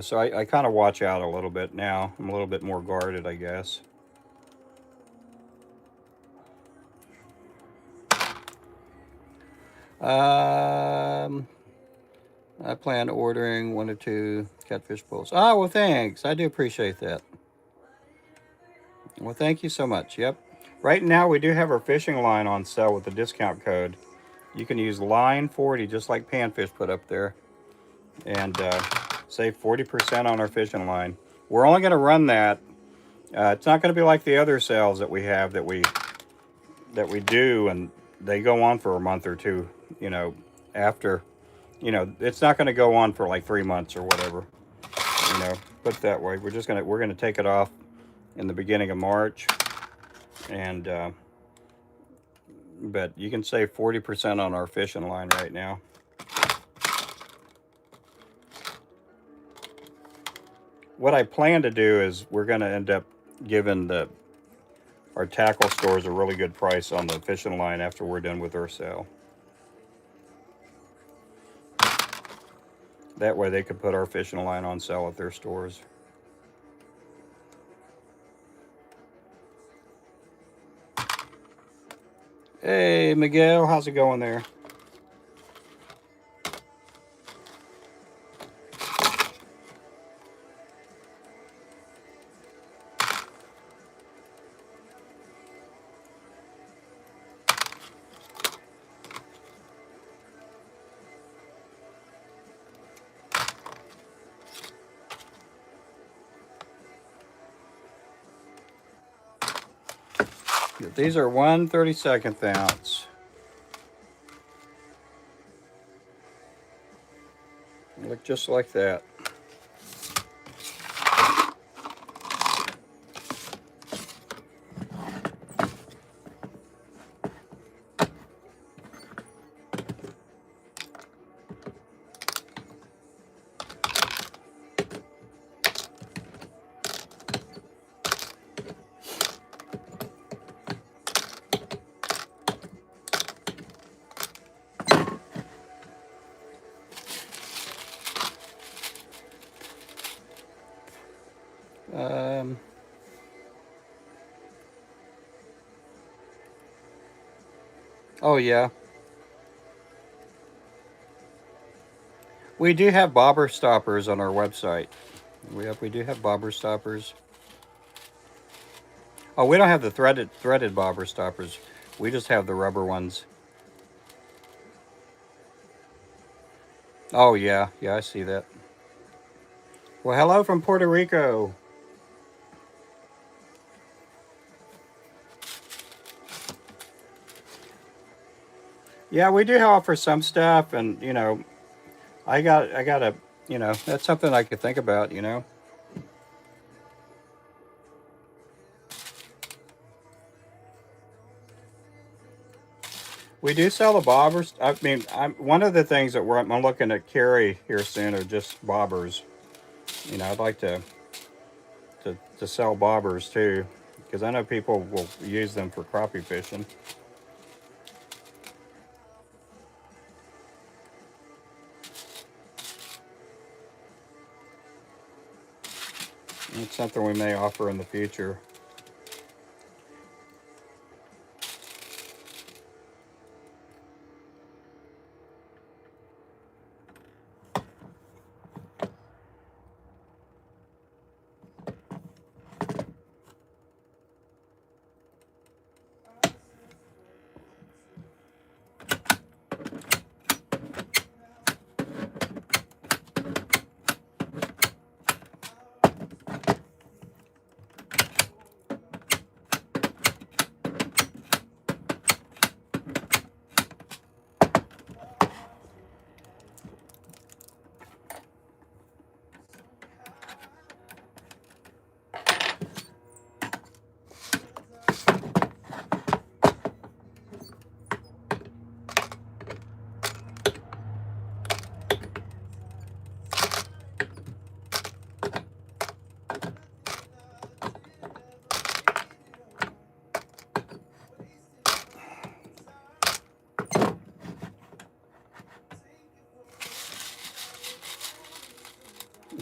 So I kind of watch out a little bit now. I'm a little bit more guarded, I guess. I plan ordering 1 or 2 catfish poles. Oh, well, thanks. I do appreciate that. Well, thank you so much. Yep. Right now, we do have our fishing line on sale with the discount code. You can use line 40, just like Panfish put up there, and save 40% on our fishing line. We're only going to run that. It's not going to be like the other sales that we have that we do, and they go on for a month or two. After, it's not going to go on for like 3 months or whatever. Put it that way. We're gonna take it off in the beginning of March, and but you can save 40% on our fishing line right now. What I plan to do is we're going to end up giving our tackle stores a really good price on the fishing line after we're done with our sale. That way they could put our fishing line on sale at their stores. Hey, Miguel, how's it going there? These are 1/32 ounce. They look just like that. Oh yeah, we do have bobber stoppers on our website. We do have bobber stoppers. Oh, we don't have the threaded bobber stoppers. We just have the rubber ones. Oh yeah, yeah, I see that. Well, hello from Puerto Rico. Yeah, we do offer some stuff, and I got a, that's something I could think about. We do sell the bobbers. I mean, one of the things that I'm looking to carry here soon are just bobbers. I'd like to sell bobbers too, because I know people will use them for crappie fishing. It's something we may offer in the future.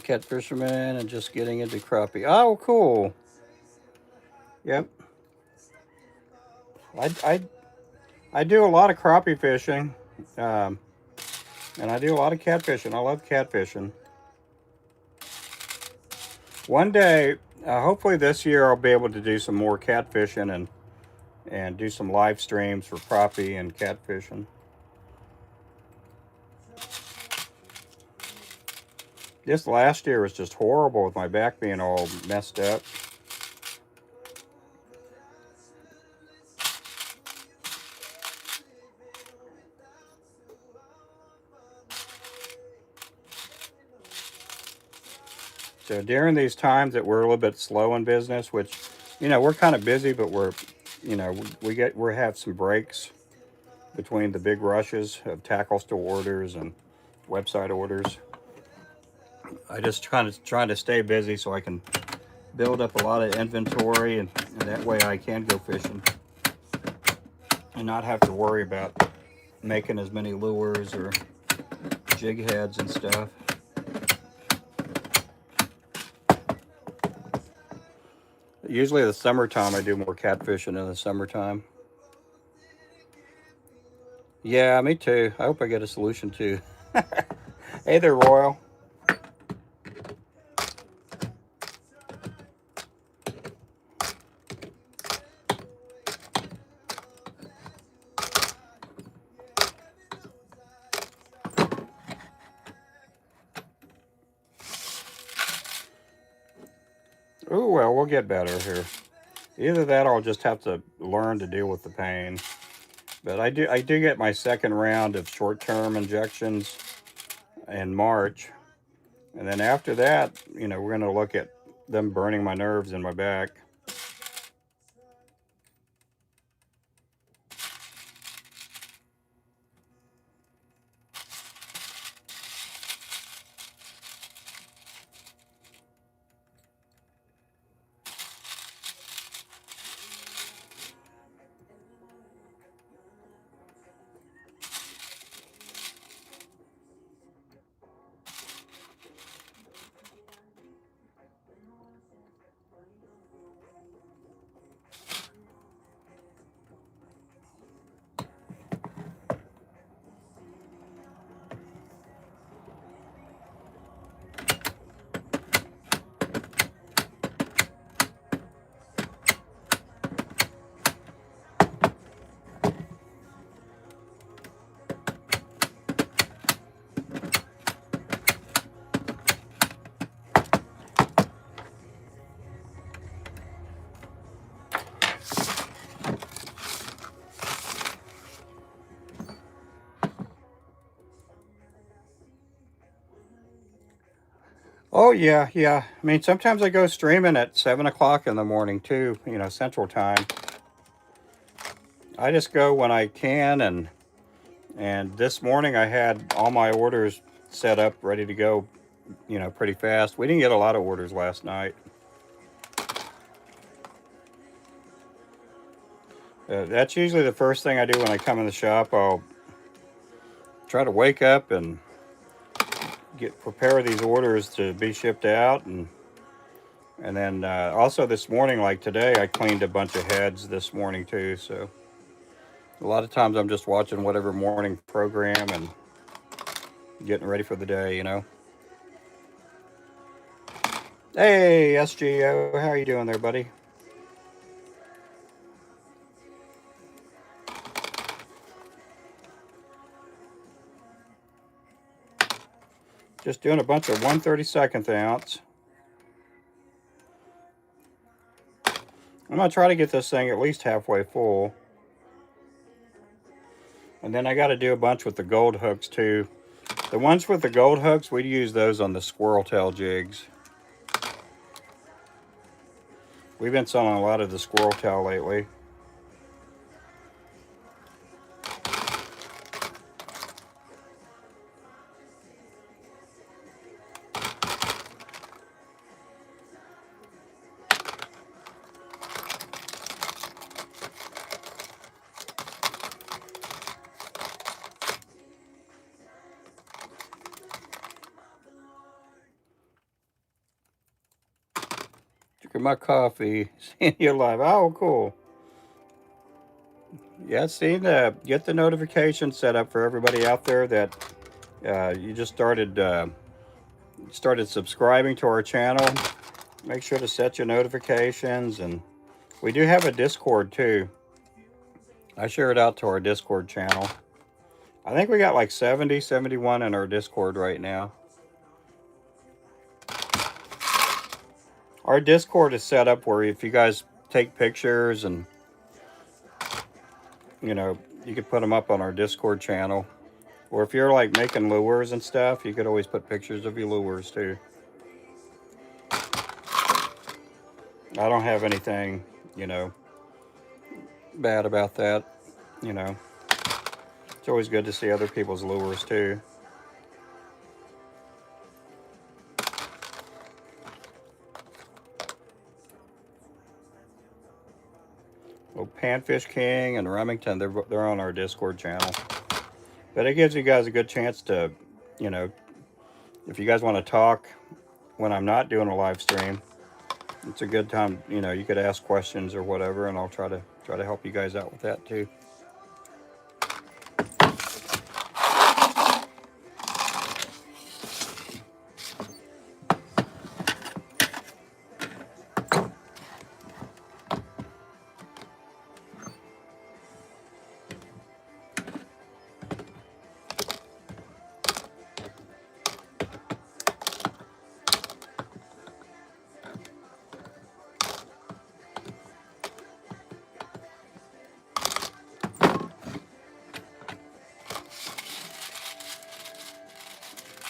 Catfisherman and just getting into crappie. Oh, cool. Yep. I do a lot of crappie fishing, um, and I do a lot of catfishing. I love catfishing. One day, hopefully this year, I'll be able to do some more catfishing and do some live streams for crappie and catfishing. This last year was just horrible with my back being all messed up. So during these times that we're a little bit slow in business, which, you know, we're kind of busy, but we're, you know, we have some breaks between the big rushes of tackle store orders and website orders. I just kind of trying to stay busy so I can build up a lot of inventory, and that way I can go fishing and not have to worry about making as many lures or jig heads and stuff. Usually the summertime I do more catfishing in the summertime. Yeah, me too. I hope I get a solution too. Hey there, Royal. Oh well, we'll get better here. Either that, or I'll just have to learn to deal with the pain. But I do get my second round of short-term injections in March, and then after that, you know, we're gonna look at them burning my nerves in my back. Oh yeah, yeah. I mean, sometimes I go streaming at 7 o'clock in the morning too. You know, Central Time. I just go when I can, and this morning I had all my orders set up, ready to go. You know, pretty fast. We didn't get a lot of orders last night. That's usually the first thing I do when I come in the shop. I'll try to wake up and prepare these orders to be shipped out, and then also this morning, like today, I cleaned a bunch of heads this morning too. So a lot of times I'm just watching whatever morning program and getting ready for the day. You know. Hey SGO, how are you doing there, buddy? Just doing a bunch of 1/32 ounce. I'm gonna try to get this thing at least halfway full. And then I got to do a bunch with the gold hooks too. The ones with the gold hooks, we use those on the squirrel tail jigs. We've been selling a lot of the squirrel tail lately. Drinking my coffee, seeing you live. Oh, cool. Yeah, see, get the notification set up for everybody out there that you just started subscribing to our channel. Make sure to set your notifications, and we do have a Discord too. I share it out to our Discord channel. I think we got like 70, 71 in our Discord right now. Our Discord is set up where if you guys take pictures and, you know, you could put them up on our Discord channel. Or if you're like making lures and stuff, you could always put pictures of your lures too. I don't have anything, you know, bad about that. You know, it's always good to see other people's lures too. Well, Panfish King and Remington, they're on our Discord channel. But it gives you guys a good chance to, you know, if you guys want to talk when I'm not doing a live stream, it's a good time. You know, you could ask questions or whatever, and I'll try to help you guys out with that too.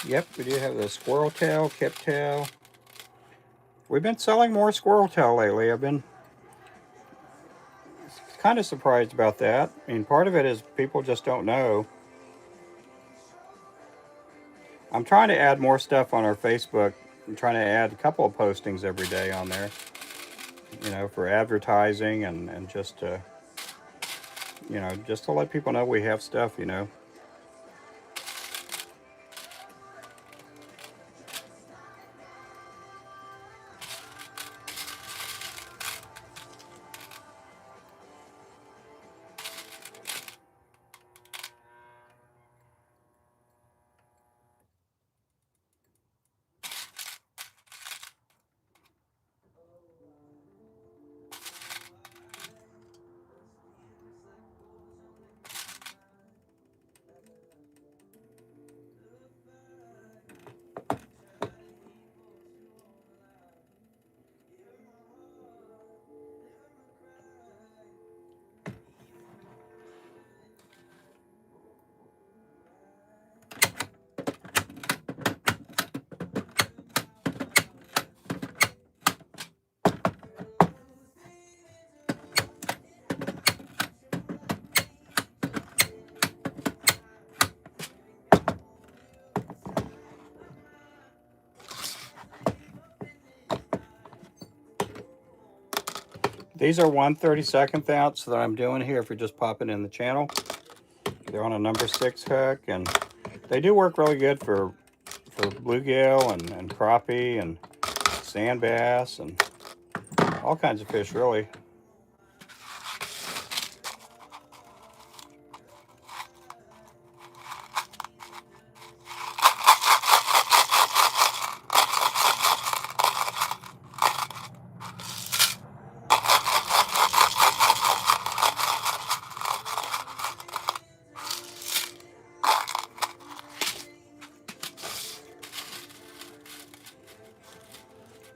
Yep, we do have the squirrel tail, kip tail. We've been selling more squirrel tail lately. I've been kind of surprised about that. I mean, part of it is people just don't know. I'm trying to add more stuff on our Facebook. I'm trying to add a couple of postings every day on there, you know, for advertising and just to, you know, just to let people know we have stuff, you know. These are 1/32 ounce that I'm doing here if you're just popping in the channel. They're on a number 6 hook, and they do work really good for bluegill and crappie and sand bass and all kinds of fish, really.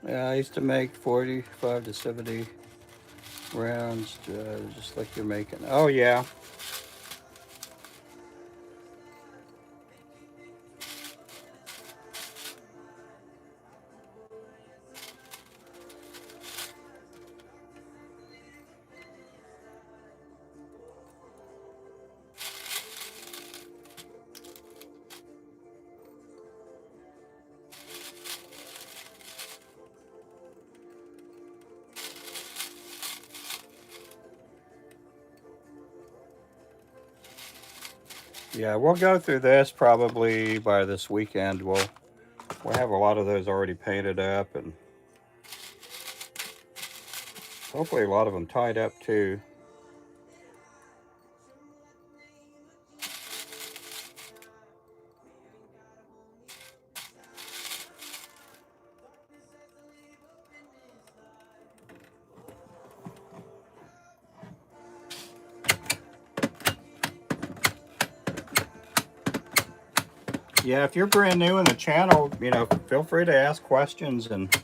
Yeah, I used to make 45 to 70 rounds, just like you're making. Oh, yeah. Yeah, we'll go through this probably by this weekend. We'll have a lot of those already painted up, and hopefully a lot of them tied up too. Yeah, if you're brand new in the channel, you know, feel free to ask questions. And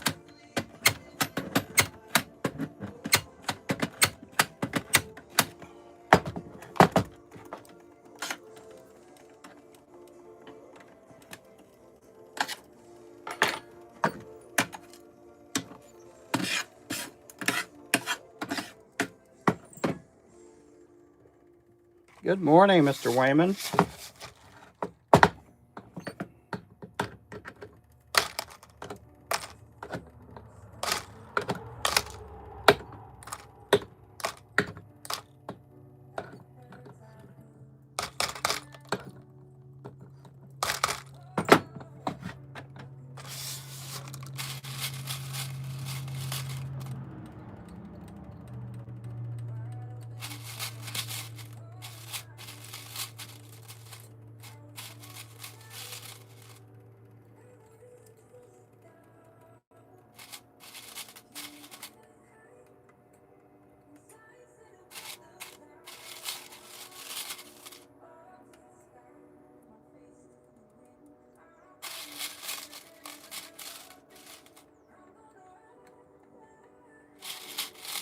Good morning, Mr. Wayman.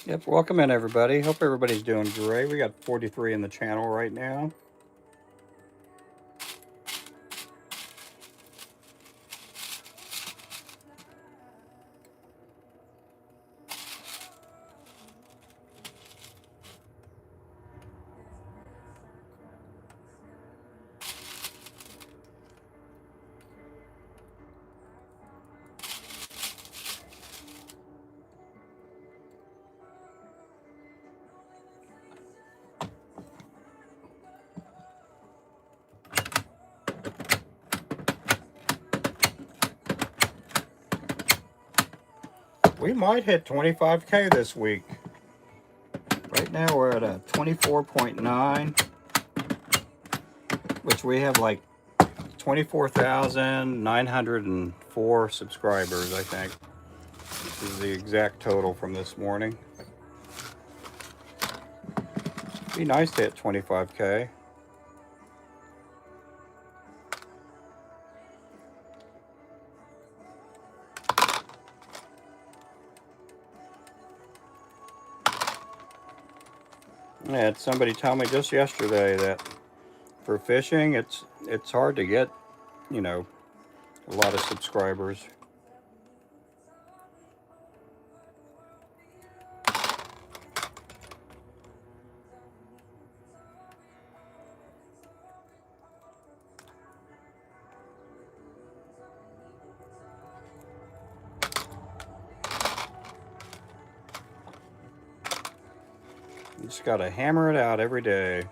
Yep, welcome in everybody. Hope everybody's doing great. We got 43 in the channel right now. We might hit 25K this week. Right now we're at a 24.9, which we have like 24,904 subscribers, I think. This is the exact total from this morning. Be nice to hit 25K. I had somebody tell me just yesterday that for fishing, it's hard to get, you know, a lot of subscribers. You just gotta hammer it out every day.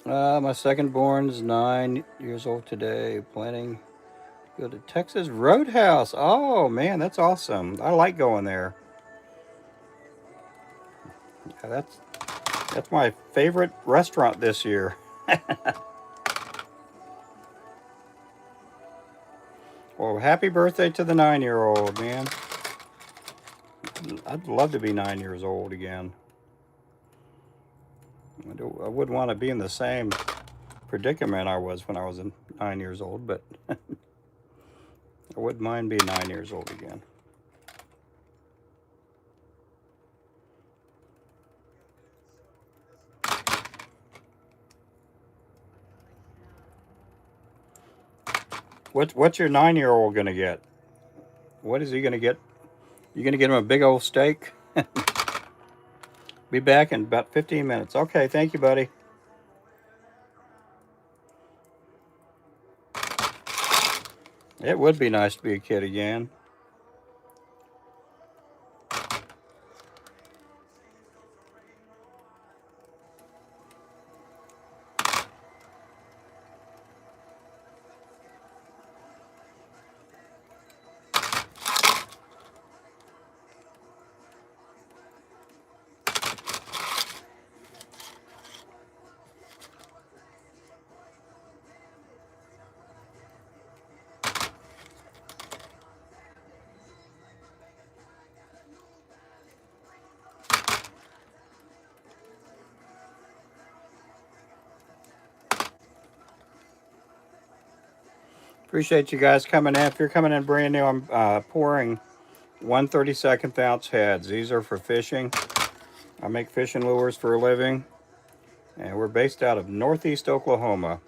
My second born's 9 years old today, planning to go to Texas Roadhouse. Oh man, that's awesome. I like going there. Yeah, that's my favorite restaurant this year. Well, happy birthday to the 9-year-old, man. I'd love to be 9 years old again. I wouldn't want to be in the same predicament I was when I was 9 years old, but I wouldn't mind being 9 years old again. What's your 9-year-old gonna get? What is he gonna get? You gonna get him a big old steak? Be back in about 15 minutes. Okay, thank you, buddy. It would be nice to be a kid again. Appreciate you guys coming in. If you're coming in brand new, I'm pouring 1/32 ounce heads. These are for fishing. I make fishing lures for a living, and we're based out of Northeast Oklahoma.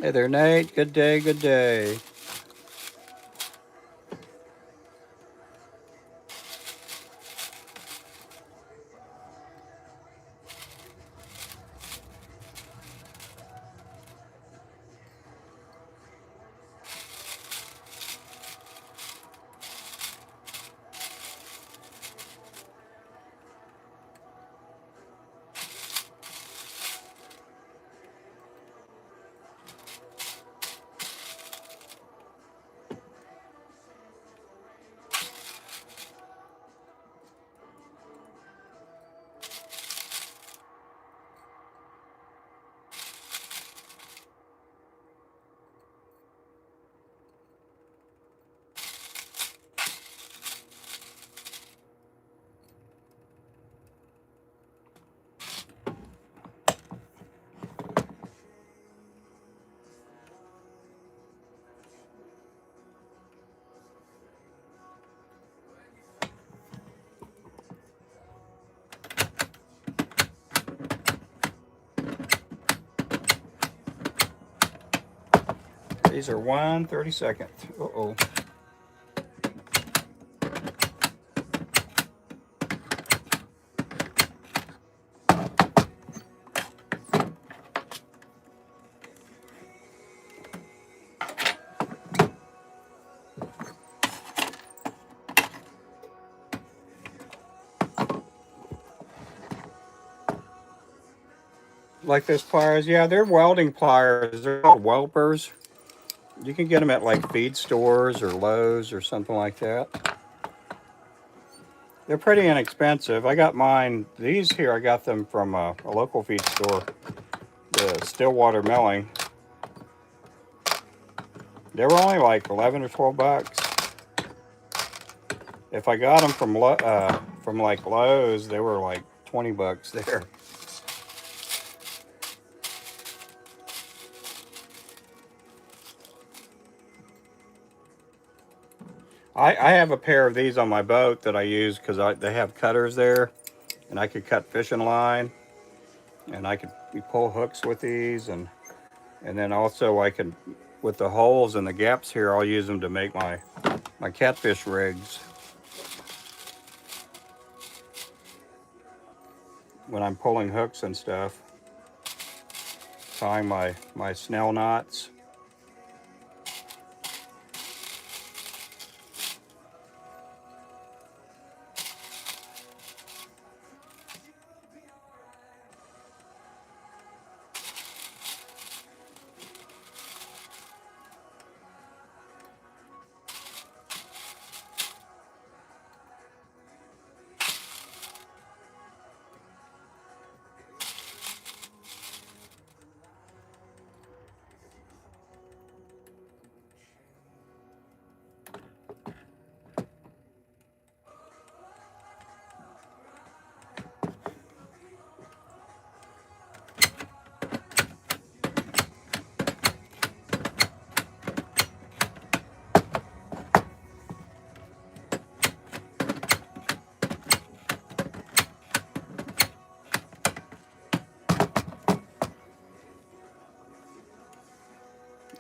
Hey there, Nate. Good day, good day. These are 1/32. Uh-oh. Like those pliers, yeah, they're welding pliers. They're called whelpers. You can get them at like feed stores or Lowe's or something like that. They're pretty inexpensive. I got mine, these here, I got them from a local feed store, the Stillwater Milling. They were only like 11 or 12 bucks. If I got them from like Lowe's, they were like 20 bucks there. I have a pair of these on my boat that I use because they have cutters there, and I could cut fishing line, and I could pull hooks with these, and then also I can, with the holes and the gaps here, I'll use them to make my catfish rigs when I'm pulling hooks and stuff, tying my snell knots.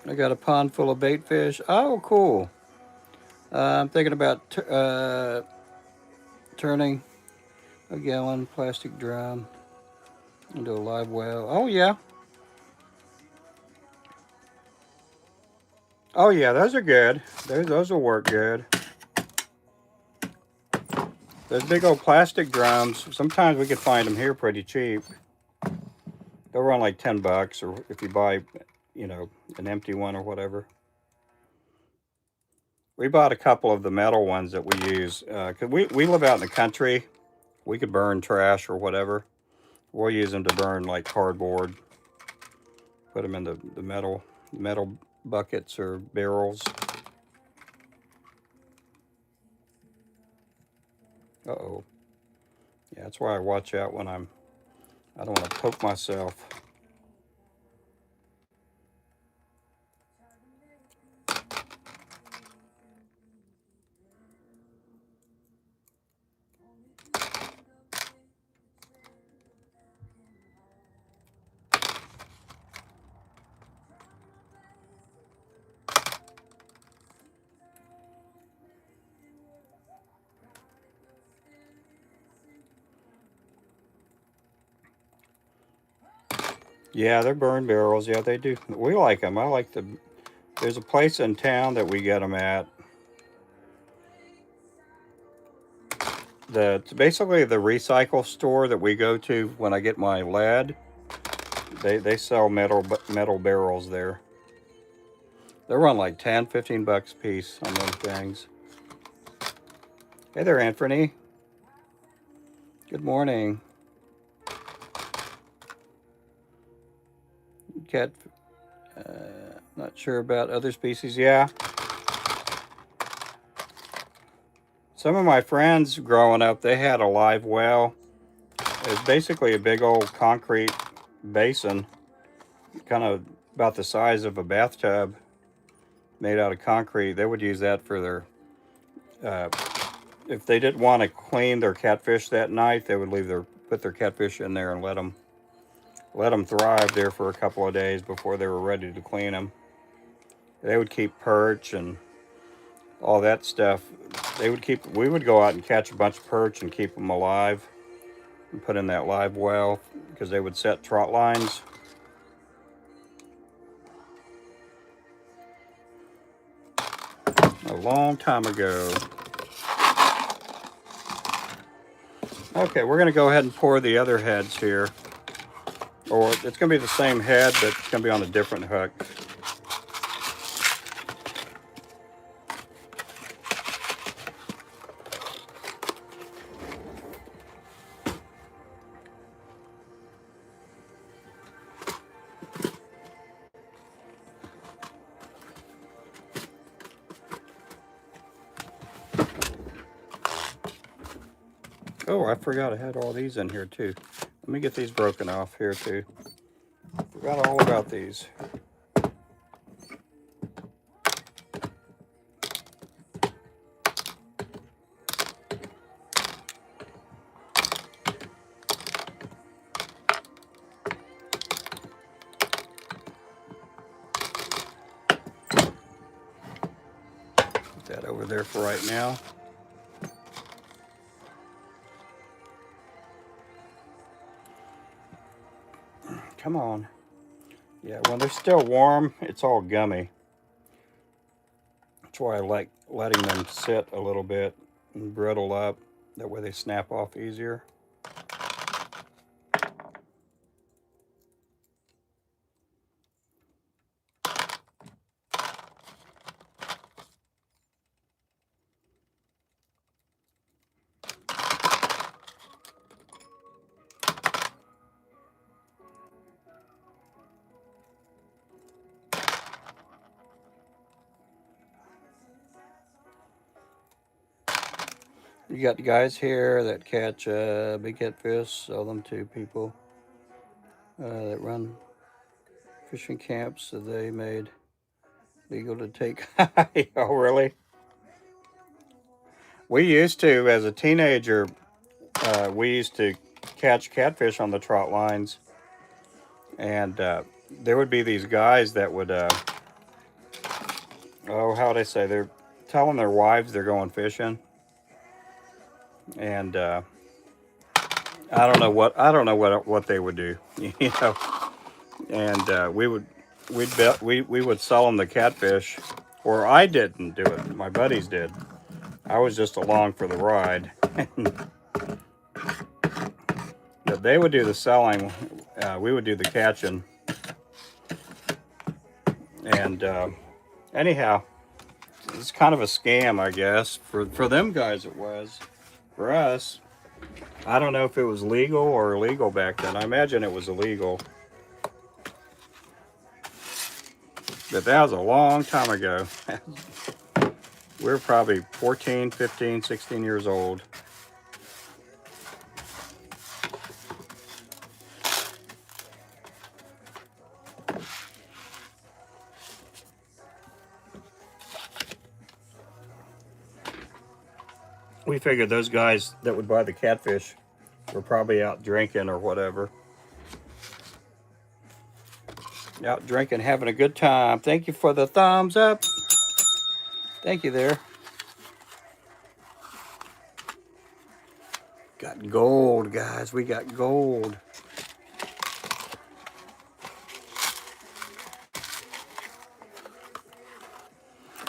I got a pond full of bait fish. Oh, cool. I'm thinking about turning a gallon plastic drum into a live well. Oh, yeah. Oh, yeah, those are good. Those will work good. Those big old plastic drums, sometimes we could find them here pretty cheap. They'll run like 10 bucks, or if you buy, an empty one or whatever. We bought a couple of the metal ones that we use. Cause we live out in the country. We could burn trash or whatever. We'll use them to burn like cardboard. Put them in the metal buckets or barrels. Uh-oh. Yeah, that's why I watch out when I don't want to poke myself. Yeah, they're burn barrels. Yeah, they do. We like them. I like the. There's a place in town that we get them at. It's basically the recycle store that we go to when I get my lead. They sell metal barrels there. They run like 10, 15 bucks a piece on those things. Hey there, Anthony. Good morning. Cat. Not sure about other species. Yeah. Some of my friends growing up, they had a live well. It was basically a big old concrete basin, kind of about the size of a bathtub, made out of concrete. They would use that for their, if they didn't want to clean their catfish that night, they would put their catfish in there and let them thrive there for a couple of days before they were ready to clean them. They would keep perch and all that stuff. We would go out and catch a bunch of perch and keep them alive and put in that live well because they would set trot lines. A long time ago. Okay, we're going to go ahead and pour the other heads here. Or it's going to be the same head, but it's going to be on a different hook. Oh, I forgot I had all these in here too. Let me get these broken off here too. Forgot all about these. Put that over there for right now. Come on. Yeah, when they're still warm, it's all gummy. That's why I like letting them sit a little bit and brittle up. That way they snap off easier. You got the guys here that catch big catfish, sell them to people that run fishing camps that they made legal to take. Oh, really? We used to, as a teenager, we used to catch catfish on the trot lines, and there would be these guys that would, oh, how would I say, they're telling their wives they're going fishing, and I don't know what they would do, you know, and we would sell them the catfish, or I didn't do it, my buddies did. I was just along for the ride. But they would do the selling, we would do the catching. And anyhow, It's kind of a scam, I guess. For them guys it was. For us, I don't know if it was legal or illegal back then. I imagine it was illegal. But that was a long time ago. We were probably 14, 15, 16 years old. We figured those guys that would buy the catfish were probably out drinking or whatever. Out drinking, having a good time. Thank you for the thumbs up. Thank you there. Got gold, guys. We got gold.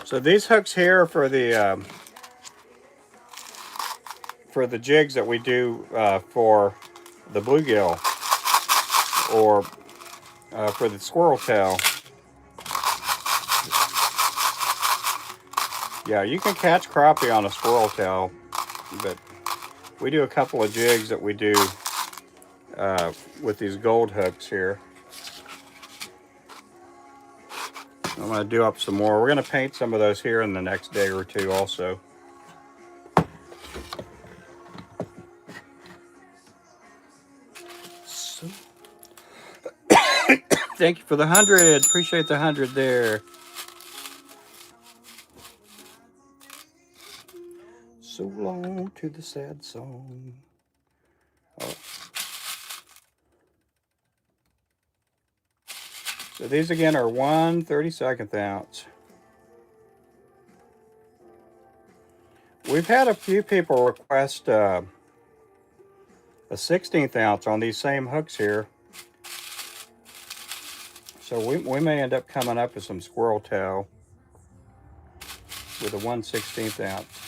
So these hooks here are for the jigs that we do for the bluegill or for the squirrel tail. Yeah, you can catch crappie on a squirrel tail, but we do a couple of jigs that we do with these gold hooks here. I'm going to do up some more. We're going to paint some of those here in the next day or two also. So, thank you for the 100. Appreciate the 100 there. So long to the sad song. Oh. So these again are 1/32 ounce. We've had a few people request a 1/16 ounce on these same hooks here. So we may end up coming up with some squirrel tail with a 1/16 ounce.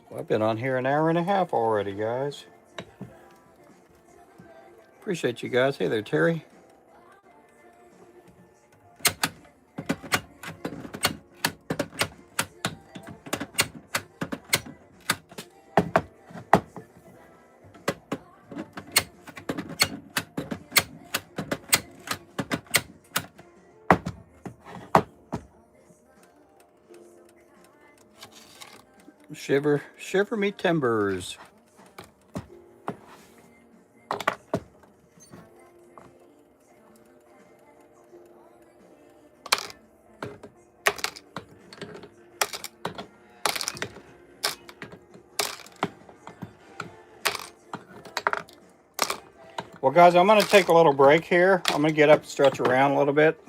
Well, I've been on here an hour and a half already, guys. Appreciate you guys. Hey there, Terry. Shiver me timbers. Well, guys, I'm going to take a little break here. I'm going to get up and stretch around a little bit.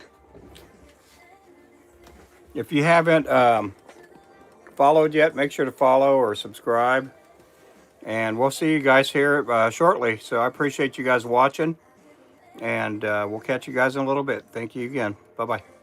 If you haven't followed yet, make sure to follow or subscribe. And we'll see you guys here shortly. So I appreciate you guys watching. And we'll catch you guys in a little bit. Thank you again. Bye-bye.